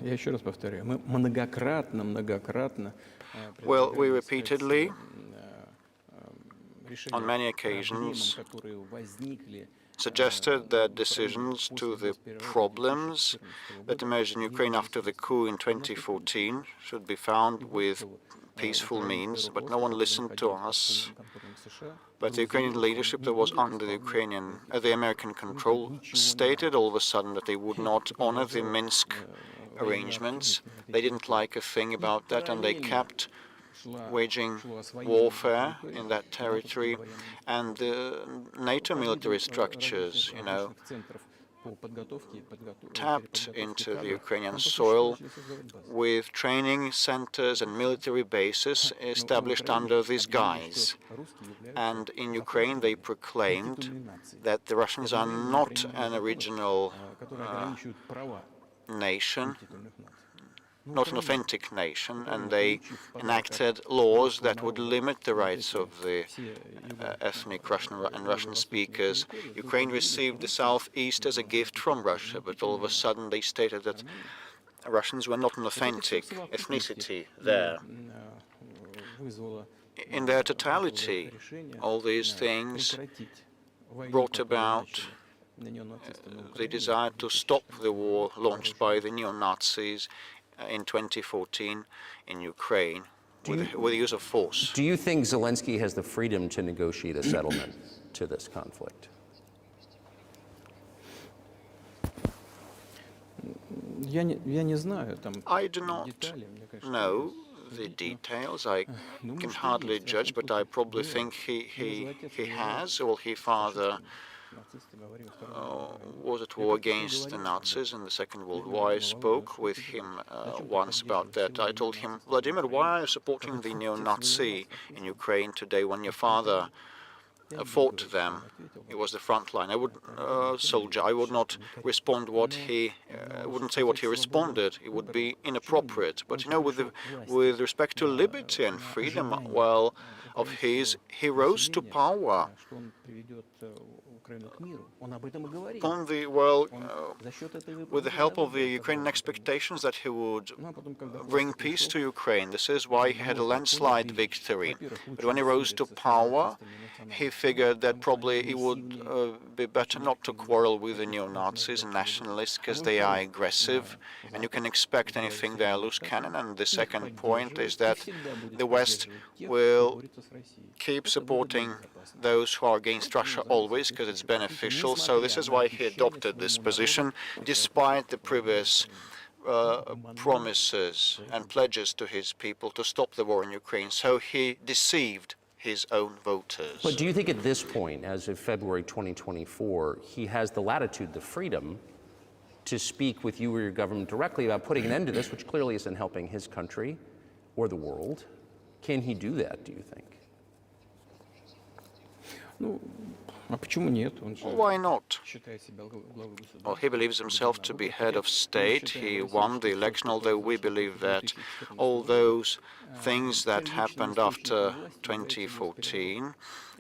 Я еще раз повторяю, мы многократно Well, we repeatedly, on many occasions, suggested that decisions to the problems that emerged in Ukraine after the coup in 2014 should be found with peaceful means, but no one listened to us. But the Ukrainian leadership that was under the American control stated all of a sudden that they would not honor the Minsk arrangements. They didn't like a thing about that, and they kept waging warfare in that territory. And the NATO military structures, tapped into the Ukrainian soil with training centers and military bases established under these guise. And in Ukraine, they proclaimed that the Russians are not an original nation, not an authentic nation, and they enacted laws that would limit the rights of the ethnic Russian and Russian speakers. Ukraine received the southeast as a gift from Russia, but all of a sudden they stated that Russians were not an authentic ethnicity there. In their totality, all these things brought about the desire to stop the war launched by the neo-Nazis in 2014 in Ukraine with the use of force. Do you think Zelensky has the freedom to negotiate a settlement to this conflict? I do not know the details. I can hardly judge, but I probably think he has, or he father was at war against the Nazis in the Second World War. I spoke with him once about that. I told him, Vladimir, why are you supporting the neo-Nazi in Ukraine today when your father fought them? He was the front line. I would soldier. I would not respond what he wouldn't say what he responded. It would be inappropriate. But with respect to liberty and freedom, well, of his, he rose to power. With the help of the Ukrainian expectations that he would bring peace to Ukraine. This is why he had a landslide victory. But when he rose to power, he figured that probably it would be better not to quarrel with the neo-Nazis and nationalists because they are aggressive, and you can expect anything, they are loose cannon. And the second point is that the West will keep supporting those who are against Russia always because it's beneficial. So this is why he adopted this position, despite the previous promises and pledges to his people to stop the war in Ukraine. So he deceived his own voters. But do you think at this point, as of February 2024, he has the latitude, the freedom to speak with you or your government directly about putting an end to this, which clearly isn't helping his country or the world? Can he do that, do you think? А почему нет? Он же Why not? считает себя главой государства. Well, he believes himself to be head of state. He won the election, although we believe that all those things that happened after 2014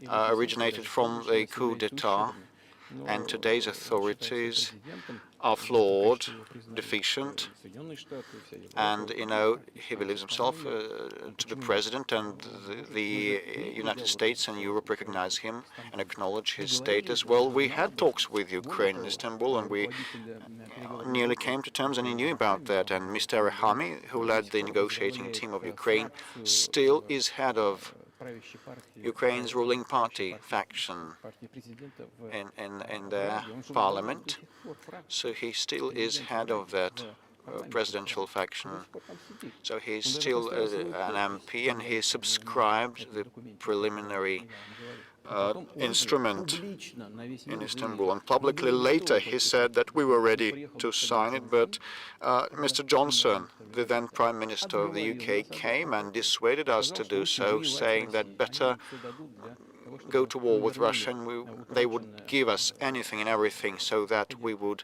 originated from the coup d'etat, and today's authorities are flawed, deficient, and, you know, he believes himself to be president, and the United States and Europe recognize him and acknowledge his status. Well, we had talks with Ukraine in Istanbul, and we nearly came to terms, and he knew about that. And Mr. Arahami, who led the negotiating team of Ukraine, still is head of Ukraine's ruling party faction in their parliament. So he still is head of that presidential faction. So he's still an MP, and he subscribed the preliminary instrument in Istanbul. And publicly later he said that we were ready to sign it, but Mr. Johnson, the then Prime Minister of the UK, came and dissuaded us to do so, saying that better go to war with Russia, and they would give us anything and everything so that we would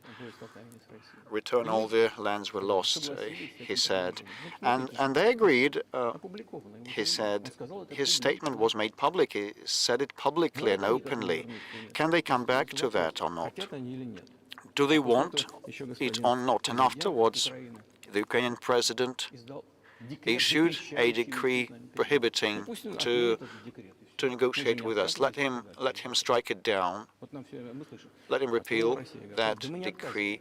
return all the lands we lost, he said. And they agreed, he said. His statement was made public. He said it publicly and openly. Can they come back to that or not? Do they want it or not? And afterwards, the Ukrainian president issued a decree prohibiting to negotiate with us. Let him strike it down. Let him repeal that decree.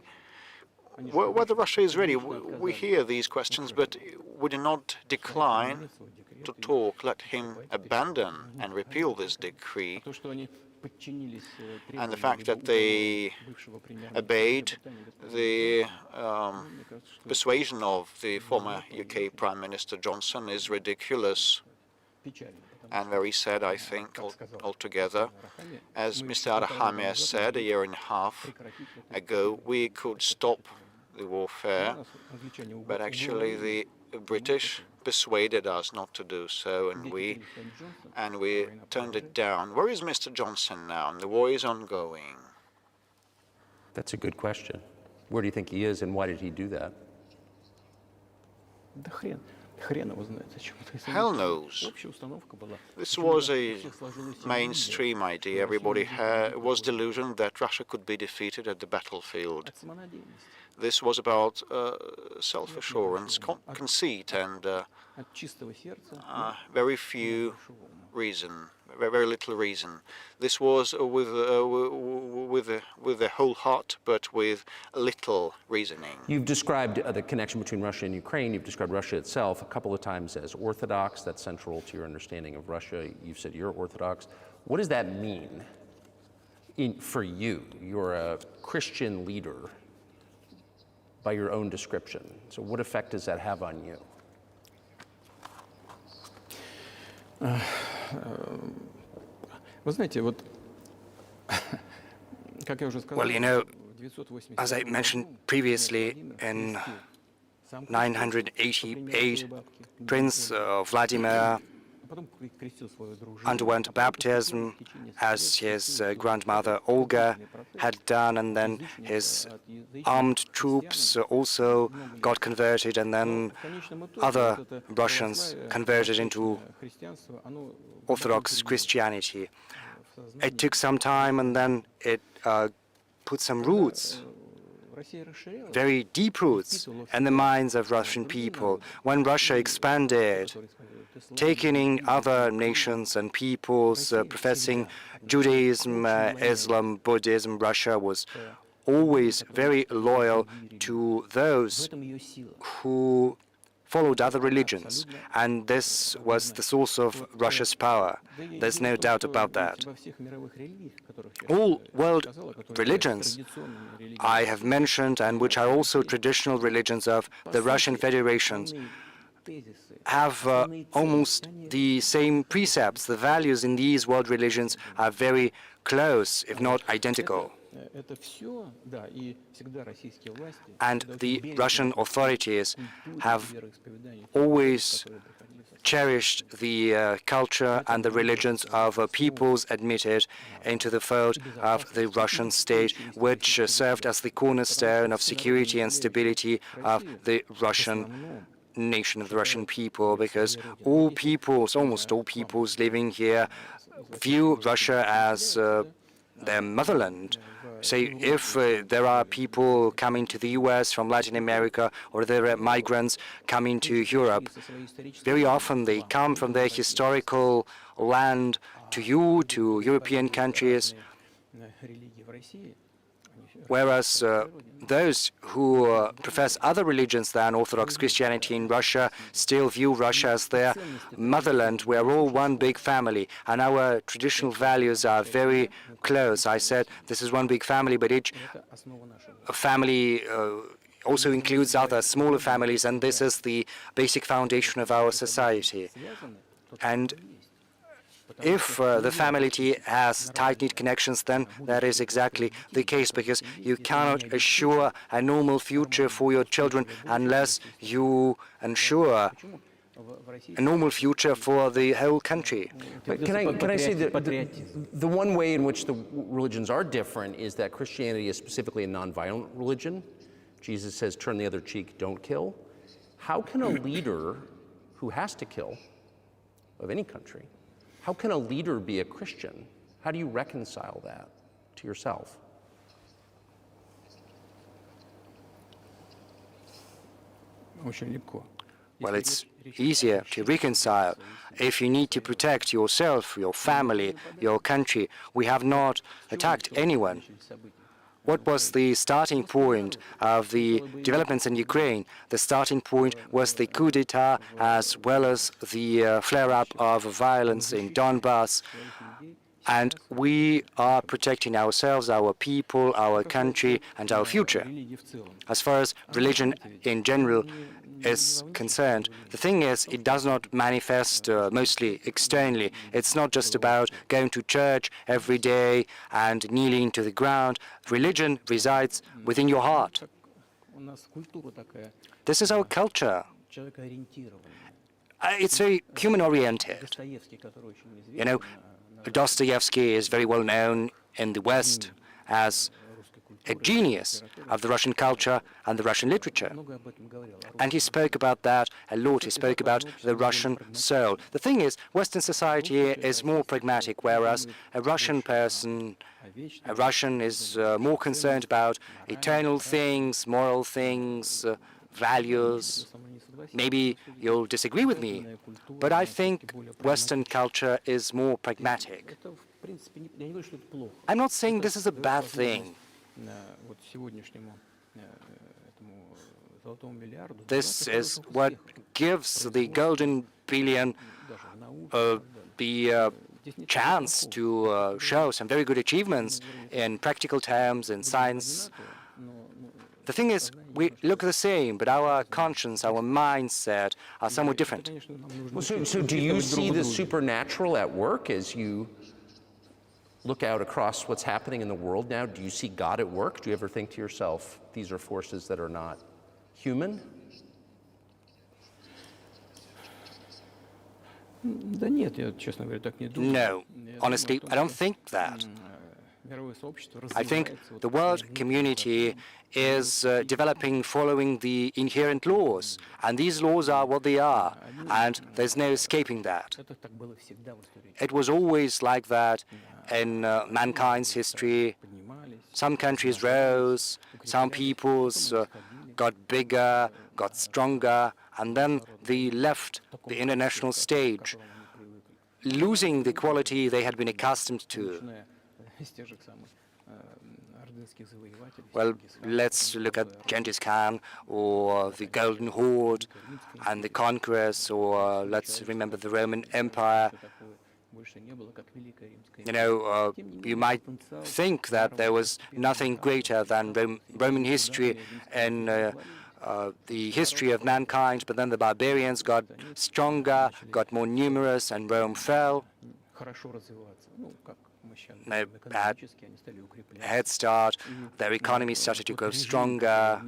Whether Russia is ready, we hear these questions, but we do not decline to talk. Let him abandon and repeal this decree. And the fact that they obeyed the persuasion of the former UK Prime Minister Johnson is ridiculous and very sad, I think, altogether. As Mr. Arahami has said a year and a half ago, we could stop the warfare, but actually the British persuaded us not to do so, and we turned it down. Where is Mr. Johnson now? And the war is ongoing. That's a good question. Where do you think he is, and why did he do that? Hell knows. This was a mainstream idea. Everybody was delusioned that Russia could be defeated at the battlefield. This was about self-assurance, conceit, and very little reason. This was with the whole heart, but with little reasoning. You've described the connection between Russia and Ukraine. You've described Russia itself a couple of times as orthodox. That's central to your understanding of Russia. You've said you're orthodox. What does that mean for you? You're a Christian leader by your own description. So what effect does that have on you? Well, you know, as I mentioned previously, in 988, Prince Vladimir underwent baptism, as his grandmother Olga had done, and then his armed troops also got converted, and then other Russians converted into Orthodox Christianity. It took some time, and then it put some roots, very deep roots, in the minds of Russian people. When Russia expanded, taking in other nations and peoples professing Judaism, Islam, Buddhism, Russia was always very loyal to those who followed other religions, and this was the source of Russia's power. There's no doubt about that. All world religions I have mentioned, and which are also traditional religions of the Russian Federations, have almost the same precepts. The values in these world religions are very close, if not identical. And the Russian authorities have always cherished the culture and the religions of peoples admitted into the fold of the Russian state, which served as the cornerstone of security and stability of the Russian nation, of the Russian people, because all peoples, almost all peoples living here, view Russia as their motherland. So if there are people coming to the US from Latin America, or there are migrants coming to Europe, very often they come from their historical land to you, to European countries, whereas those who profess other religions than Orthodox Christianity in Russia still view Russia as their motherland. We are all one big family, and our traditional values are very close. I said this is one big family, but each family also includes other smaller families, and this is the basic foundation of our society. And if the family has tight-knit connections, then that is exactly the case, because you cannot assure a normal future for your children unless you ensure a normal future for the whole country. But can I say that the one way in which the religions are different is that Christianity is specifically a nonviolent religion. Jesus says, turn the other cheek, don't kill. How can a leader who has to kill, of any country, how can a leader be a Christian? How do you reconcile that to yourself? Well, it's easier to reconcile if you need to protect yourself, your family, your country. We have not attacked anyone. What was the starting point of the developments in Ukraine? The starting point was the coup d'etat, as well as the flare-up of violence in Donbass. And we are protecting ourselves, our people, our country, and our future. As far as religion in general is concerned, the thing is, it does not manifest mostly externally. It's not just about going to church every day and kneeling to the ground. Religion resides within your heart. This is our culture. It's very human-oriented. You know, Dostoevsky is very well known in the West as a genius of the Russian culture and the Russian literature. And he spoke about that a lot. He spoke about the Russian soul. The thing is, Western society is more pragmatic, whereas a Russian is more concerned about eternal things, moral things, values. Maybe you'll disagree with me, but I think Western culture is more pragmatic. I'm not saying this is a bad thing. This is what gives the golden billion the chance to show some very good achievements in practical terms, in science. The thing is, we look the same, but our conscience, our mindset are somewhat different. Well, so do you see the supernatural at work as you look out across what's happening in the world now? Do you see God at work? Do you ever think to yourself, these are forces that are not human? No, honestly, I don't think that. I think the world community is developing following the inherent laws, and these laws are what they are, and there's no escaping that. It was always like that in mankind's history. Some countries rose, some peoples got bigger, got stronger, and then they left the international stage, losing the quality they had been accustomed to. Well, let's look at Genghis Khan, or the Golden Horde and the conquerors, or let's remember the Roman Empire. You know, you might think that there was nothing greater than Roman history in the history of mankind, but then the barbarians got stronger, got more numerous, and Rome fell. They had a head start, their economy started to grow stronger,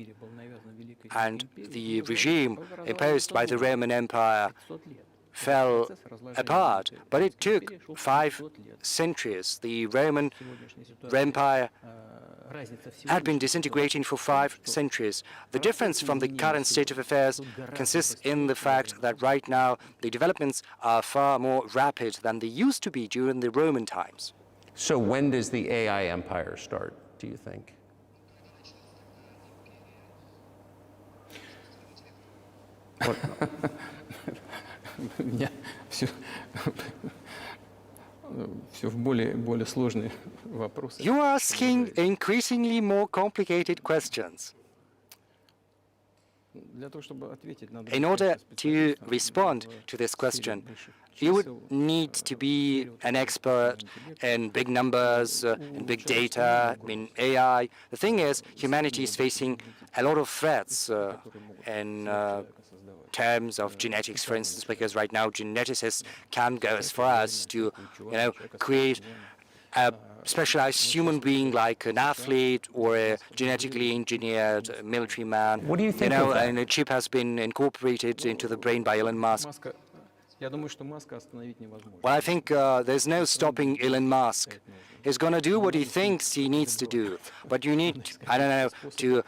and the regime imposed by the Roman Empire fell apart, but it took 5 centuries. The Roman Empire had been disintegrating for 5 centuries. The difference from the current state of affairs consists in the fact that right now the developments are far more rapid than they used to be during the Roman times. So when does the AI empire start, do you think? Меня все в более сложные вопросы. You're asking increasingly more complicated questions. Для того, чтобы ответить, надо In order to respond to this question, you would need to be an expert in big numbers, in big data, in AI. The thing is, humanity is facing a lot of threats in terms of genetics, for instance, because right now geneticists can go as far as to, create a specialized human being like an athlete or a genetically engineered military man. What do you think of that? And a chip has been incorporated into the brain by Elon Musk. Я думаю, что Маска остановить невозможно. Well, I think there's no stopping Elon Musk. He's going to do what he thinks he needs to do. But you need, I don't know, to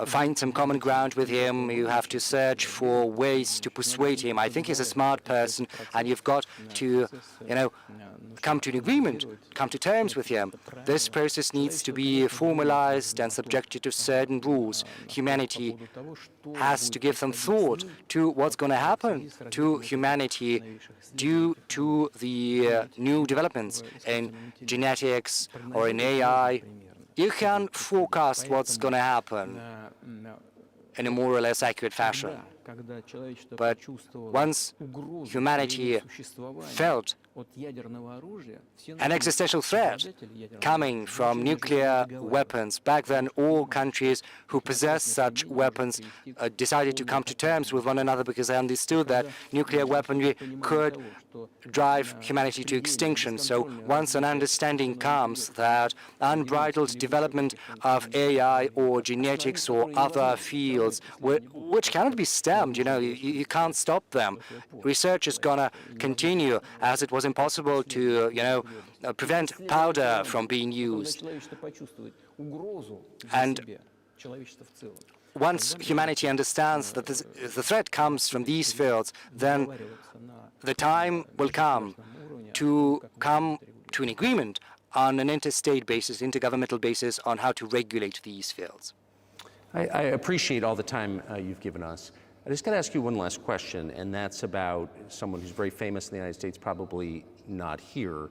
find some common ground with him. You have to search for ways to persuade him. I think he's a smart person, and you've got to, come to an agreement, come to terms with him. This process needs to be formalized and subjected to certain rules. Humanity has to give some thought to what's going to happen to humanity due to the new developments in genetics or in AI. You can forecast what's going to happen in a more or less accurate fashion. But once humanity felt an existential threat coming from nuclear weapons, back then all countries who possessed such weapons decided to come to terms with one another because they understood that nuclear weaponry could drive humanity to extinction. So once an understanding comes that unbridled development of AI or genetics or other fields, which cannot be stemmed, you can't stop them. Research is going to continue, as it was impossible to, prevent powder from being used. And once humanity understands that the threat comes from these fields, then the time will come to an agreement on an interstate basis, intergovernmental basis, on how to regulate these fields. I appreciate all the time you've given us. I just got to ask you one last question, and that's about someone who's very famous in the United States, probably not here,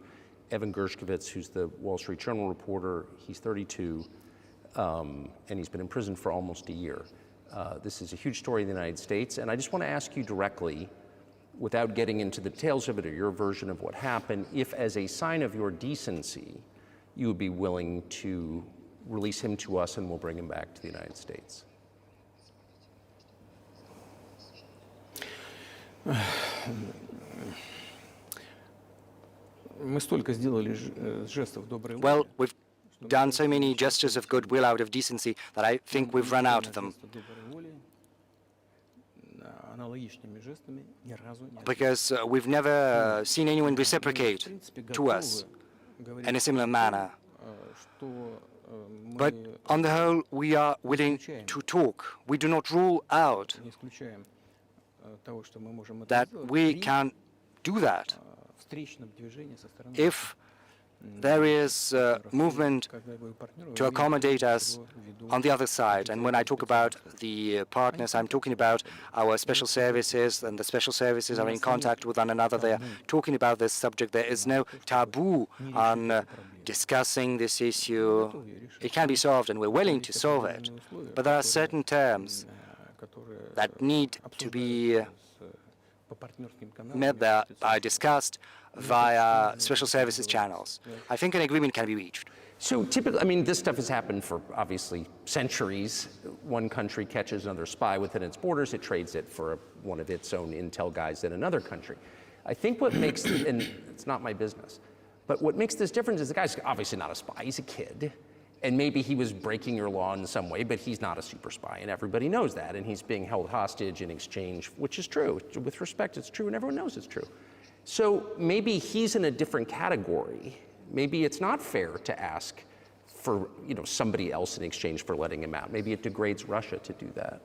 Evan Gershkovich, who's the Wall Street Journal reporter. He's 32, and he's been in prison for almost a year. This is a huge story in the United States, and I just want to ask you directly, without getting into the details of it or your version of what happened, if as a sign of your decency, you would be willing to release him to us and we'll bring him back to the United States. Well, we've done so many gestures of goodwill out of decency that I think we've run out of them. Because we've never seen anyone reciprocate to us in a similar manner. But on the whole, we are willing to talk. We do not rule out that we can do that if there is movement to accommodate us on the other side. And when I talk about the partners, I'm talking about our special services, and the special services are in contact with one another. They are talking about this subject. There is no taboo on discussing this issue. It can be solved, and we're willing to solve it. But there are certain terms that need to be met, that are discussed via special services channels. I think an agreement can be reached. So typically, this stuff has happened for obviously centuries. One country catches another spy within its borders, it trades it for one of its own intel guys in another country. I think what makes, and it's not my business, but what makes this difference is the guy's obviously not a spy, he's a kid. And maybe he was breaking your law in some way, but he's not a super spy, and everybody knows that, and he's being held hostage in exchange, which is true. With respect, it's true, and everyone knows it's true. So maybe he's in a different category. Maybe it's not fair to ask for somebody else in exchange for letting him out. Maybe it degrades Russia to do that.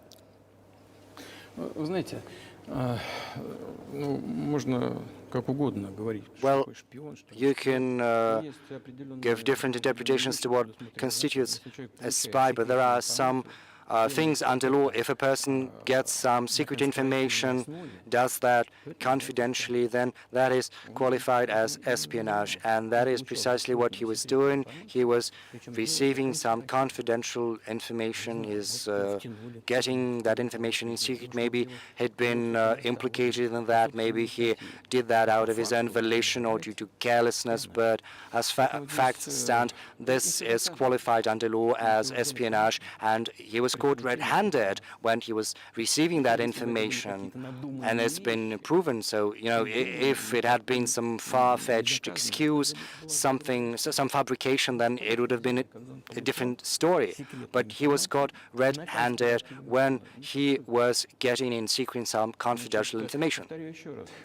Вы знаете, можно как угодно говорить, Well, что шпион, что you can есть определенные give different interpretations to what constitutes a spy, but there are some things under law. If a person gets some secret information, does that confidentially, then that is qualified as espionage. And that is precisely what he was doing. He was receiving some confidential information, is getting that information in secret. Maybe he'd been implicated in that. Maybe he did that out of his own volition or due to carelessness. But as facts stand, this is qualified under law as espionage, and he was caught red-handed when he was receiving that information, and it's been proven. So, if it had been some far-fetched excuse, some fabrication, then it would have been a different story. But he was caught red-handed when he was getting in secret some confidential information.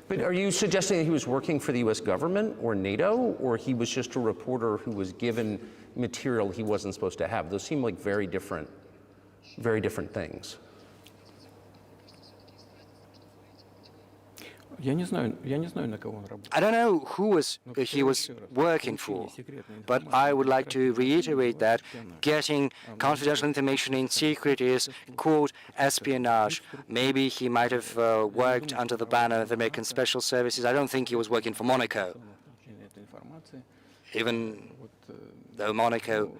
But are you suggesting that he was working for the U.S. government or NATO, or he was just a reporter who was given material he wasn't supposed to have? Those seem like very different things. Я не знаю, на кого он работает. I don't know who he was working for, but I would like to reiterate that getting confidential information in secret is called espionage. Maybe he might have worked under the banner of the American Special Services. I don't think he was working for Monaco, even though Monaco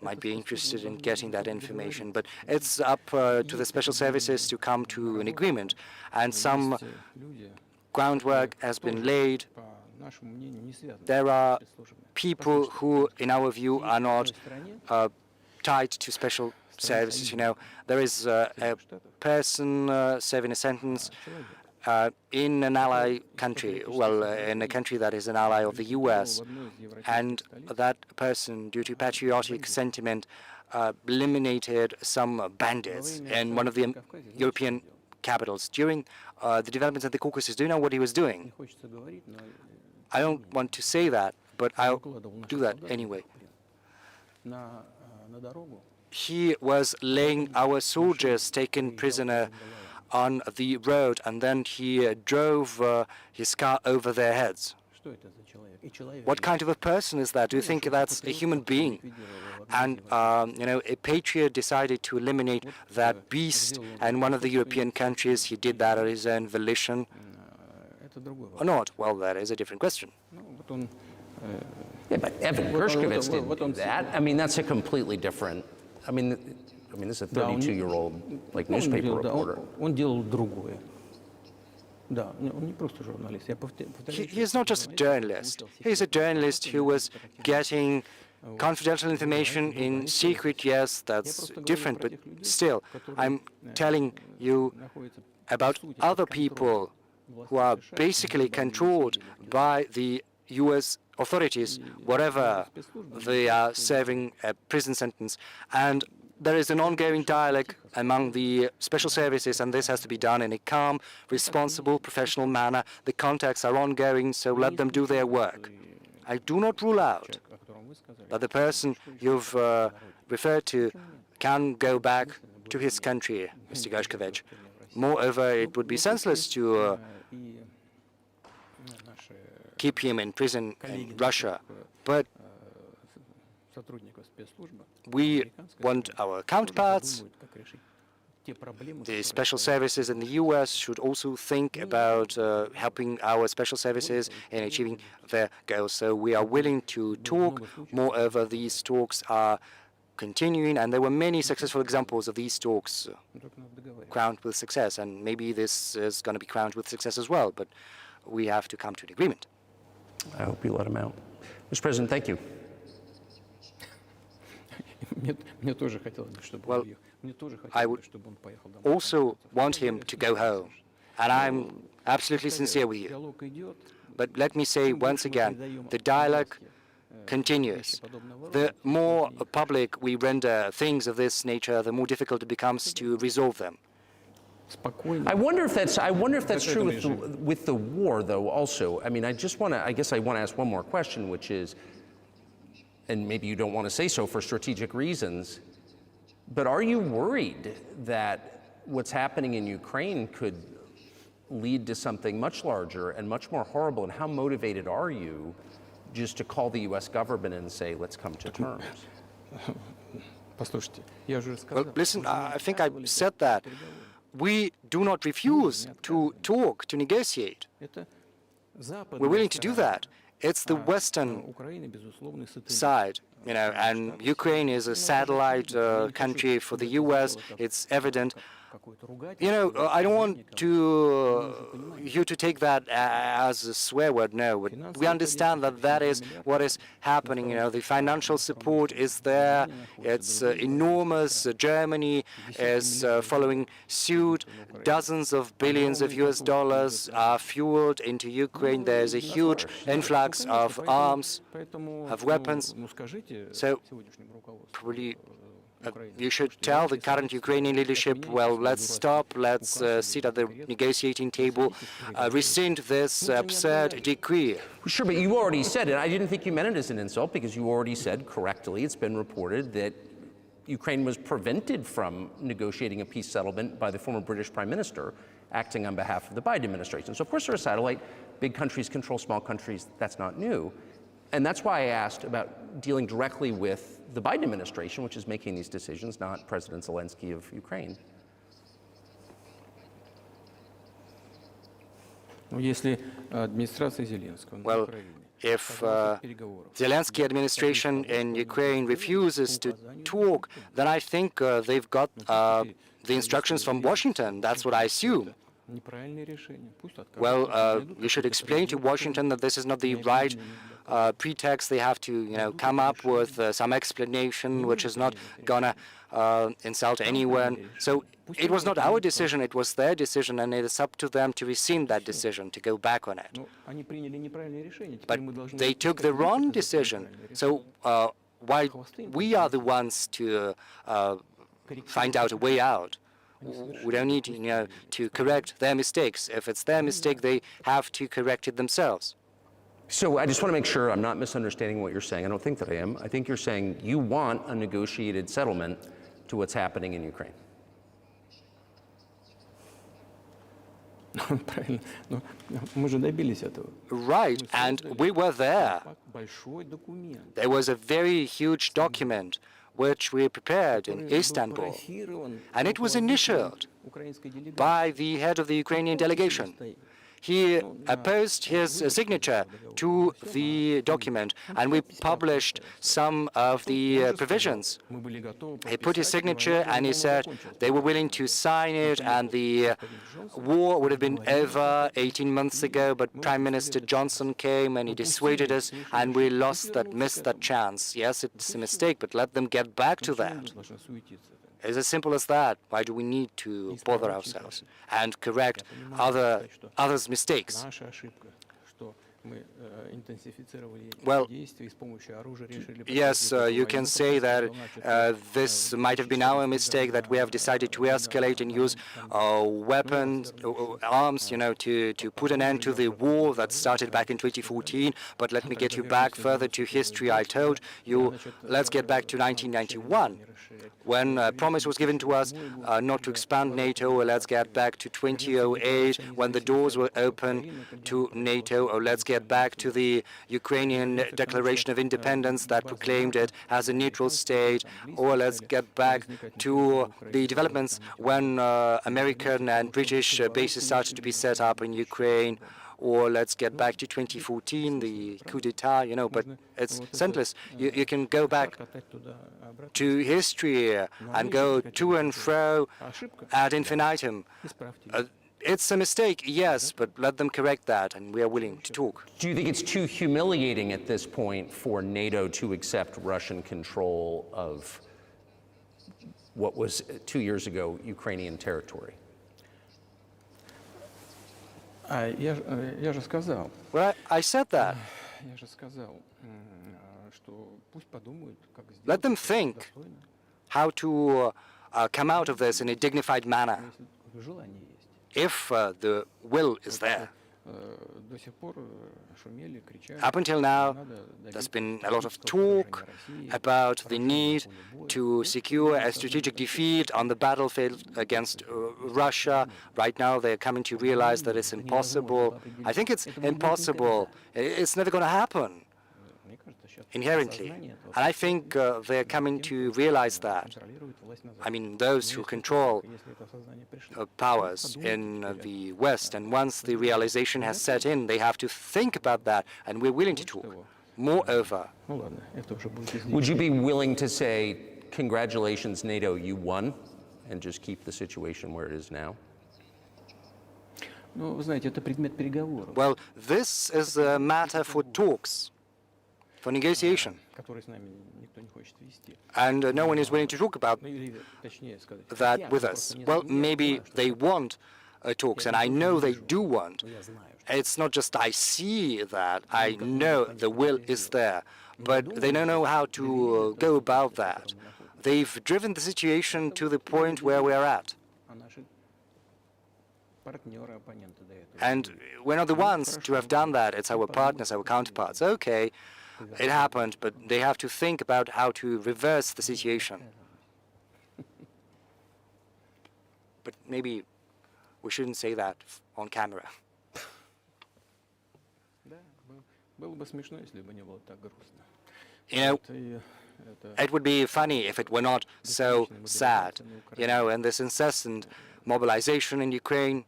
might be interested in getting that information. But it's up to the special services to come to an agreement. And some groundwork has been laid. There are people who, in our view, are not tied to special services. There is a person serving a sentence in an ally country, in a country that is an ally of the US, and that person, due to patriotic sentiment, eliminated some bandits in one of the European capitals. During the developments at the Caucasus, do you know what he was doing? I don't want to say that, but I'll do that anyway. He was laying our soldiers taken prisoner on the road, and then he drove his car over their heads. What kind of a person is that? Do you think that's a human being? And, a patriot decided to eliminate that beast, and one of the European countries, he did that at his own volition, or not? Well, that is a different question. Yeah, but Evan Gershkovich didn't do that. I mean, that's a completely different. I mean, this is a 32-year-old newspaper reporter. Он делал другое. Да, он не просто журналист. He is not just a journalist. He's a journalist who was getting confidential information in secret. Yes, that's different, but still, I'm telling you about other people who are basically controlled by the U.S. authorities, whatever they are serving a prison sentence. And there is an ongoing dialogue among the special services, and this has to be done in a calm, responsible, professional manner. The contacts are ongoing, so let them do their work. I do not rule out that the person you've referred to can go back to his country, Mr. Gershkovich. Moreover, it would be senseless to keep him in prison in Russia, but we want our counterparts. The special services in the US should also think about helping our special services in achieving their goals. So we are willing to talk. Moreover, these talks are continuing, and there were many successful examples of these talks crowned with success, and maybe this is going to be crowned with success as well, but we have to come to an agreement. I hope you let him out. Mr. President, thank you. Well, I would also want him to go home, and I'm absolutely sincere with you. But let me say once again, the dialogue continues. The more public we render things of this nature, the more difficult it becomes to resolve them. I wonder if that's true with the war, though. Also, I mean, I guess I want to ask one more question, which is, and maybe you don't want to say so for strategic reasons, but are you worried that what's happening in Ukraine could lead to something much larger and much more horrible? And how motivated are you just to call the U.S. government and say, let's come to terms? Well, listen, I think I said that. We do not refuse to talk, to negotiate. We're willing to do that. It's the Western side, and Ukraine is a satellite country for the U.S. It's evident. I don't want you to take that as a swear word, no. But we understand that that is what is happening. The financial support is there. It's enormous. Germany is following suit. Dozens of billions of US dollars are fueled into Ukraine. There's a huge influx of arms, of weapons. So probably you should tell the current Ukrainian leadership, well, let's stop, let's sit at the negotiating table, rescind this absurd decree. Sure, but you already said it. I didn't think you meant it as an insult, because you already said correctly, it's been reported that Ukraine was prevented from negotiating a peace settlement by the former British Prime Minister acting on behalf of the Biden administration. So of course they're a satellite. Big countries control small countries. That's not new. And that's why I asked about dealing directly with the Biden administration, which is making these decisions, not President Zelensky of Ukraine. Well, if Zelensky administration in Ukraine refuses to talk, then I think they've got the instructions from Washington. That's what I assume. Well, you should explain to Washington that this is not the right pretext. They have to, come up with some explanation which is not gonna insult anyone. So it was not our decision, it was their decision, and it is up to them to rescind that decision, to go back on it. But they took the wrong decision. So why we are the ones to find out a way out? We don't need to correct their mistakes. If it's their mistake, they have to correct it themselves. So I just want to make sure I'm not misunderstanding what you're saying. I don't think that I am. I think you're saying you want a negotiated settlement to what's happening in Ukraine. Right, and we were there. There was a very huge document which we prepared in Istanbul, and it was initialed by the head of the Ukrainian delegation. He opposed his signature to the document, and we published some of the provisions. He put his signature, and he said they were willing to sign it, and the war would have been over 18 months ago, but Prime Minister Johnson came and he dissuaded us, and we missed that chance. Yes, it's a mistake, but let them get back to that. It's as simple as that. Why do we need to bother ourselves and correct others' mistakes? Well, yes, you can say that this might have been our mistake, that we have decided to escalate and use weapons, arms, to put an end to the war that started back in 2014. But let me get you back further to history. I told you, let's get back to 1991. When a promise was given to us not to expand NATO, or let's get back to 2008, when the doors were open to NATO, or let's get back to the Ukrainian Declaration of Independence that proclaimed it as a neutral state, or let's get back to the developments when American and British bases started to be set up in Ukraine, or let's get back to 2014, the coup d'etat, but it's senseless. You can go back to history and go to and fro ad infinitum. It's a mistake, yes, but let them correct that, and we are willing to talk. Do you think it's too humiliating at this point for NATO to accept Russian control of what was 2 years ago Ukrainian territory? Well, I said that. Let them think how to come out of this in a dignified manner, if the will is there. Up until now, there's been a lot of talk about the need to secure a strategic defeat on the battlefield against Russia. Right now, they're coming to realize that it's impossible. I think it's impossible. It's never going to happen, inherently. And I think they're coming to realize that. I mean, those who control powers in the West, and once the realization has set in, they have to think about that, and we're willing to talk. Moreover, Would you be willing to say, congratulations, NATO, you won, and just keep the situation where it is now? well, this is a matter for talks, for negotiation. And no one is willing to talk about that with us. Well, maybe they want talks, and I know they do want. It's not just I see that, I know the will is there, but they don't know how to go about that. They've driven the situation to the point where we're at. And we're not the ones to have done that. It's our partners, our counterparts. Okay, it happened, but they have to think about how to reverse the situation. But maybe we shouldn't say that on camera. You know, it would be funny if it were not so sad. You know, and this incessant mobilization in Ukraine,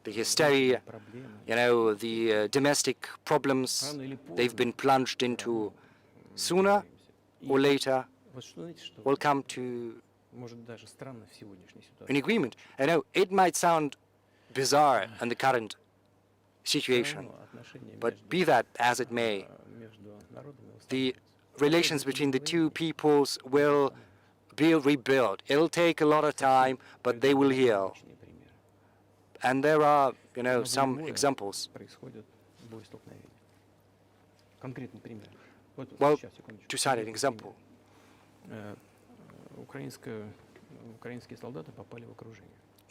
the hysteria, you know, the domestic problems they've been plunged into, sooner or later will come to an agreement. I know it might sound bizarre in the current situation, but be that as it may, the relations between the two peoples will be rebuilt. It'll take a lot of time, but they will heal. And there are, you know, some examples. Well, to cite an example.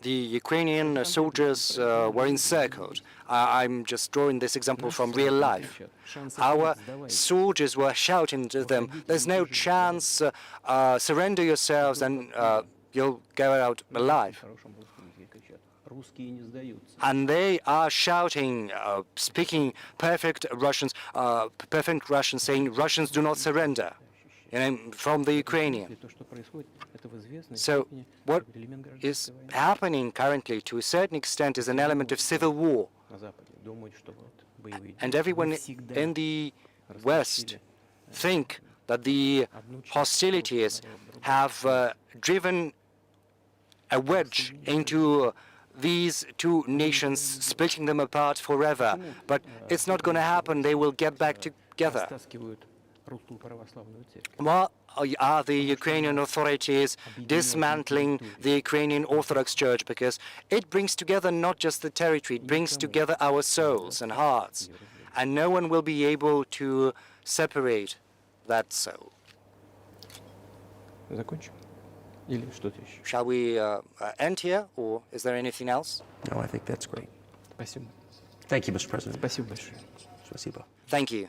The Ukrainian soldiers were encircled. I'm just drawing this example from real life. Our soldiers were shouting to them, "There's no chance, surrender yourselves and you'll go out alive." And they are shouting, speaking perfect Russian, saying, "Russians do not surrender," you know, from the Ukrainian. So what is happening currently, to a certain extent, is an element of civil war. And everyone in the West think that the hostilities have driven a wedge into these two nations, splitting them apart forever. But it's not going to happen. They will get back together. Why are the Ukrainian authorities dismantling the Ukrainian Orthodox Church? Because it brings together not just the territory, it brings together our souls and hearts. And no one will be able to separate that soul. Shall we end here, or is there anything else? No, I think that's great. Thank you, Mr. President. Спасибо большое. Спасибо. Thank you.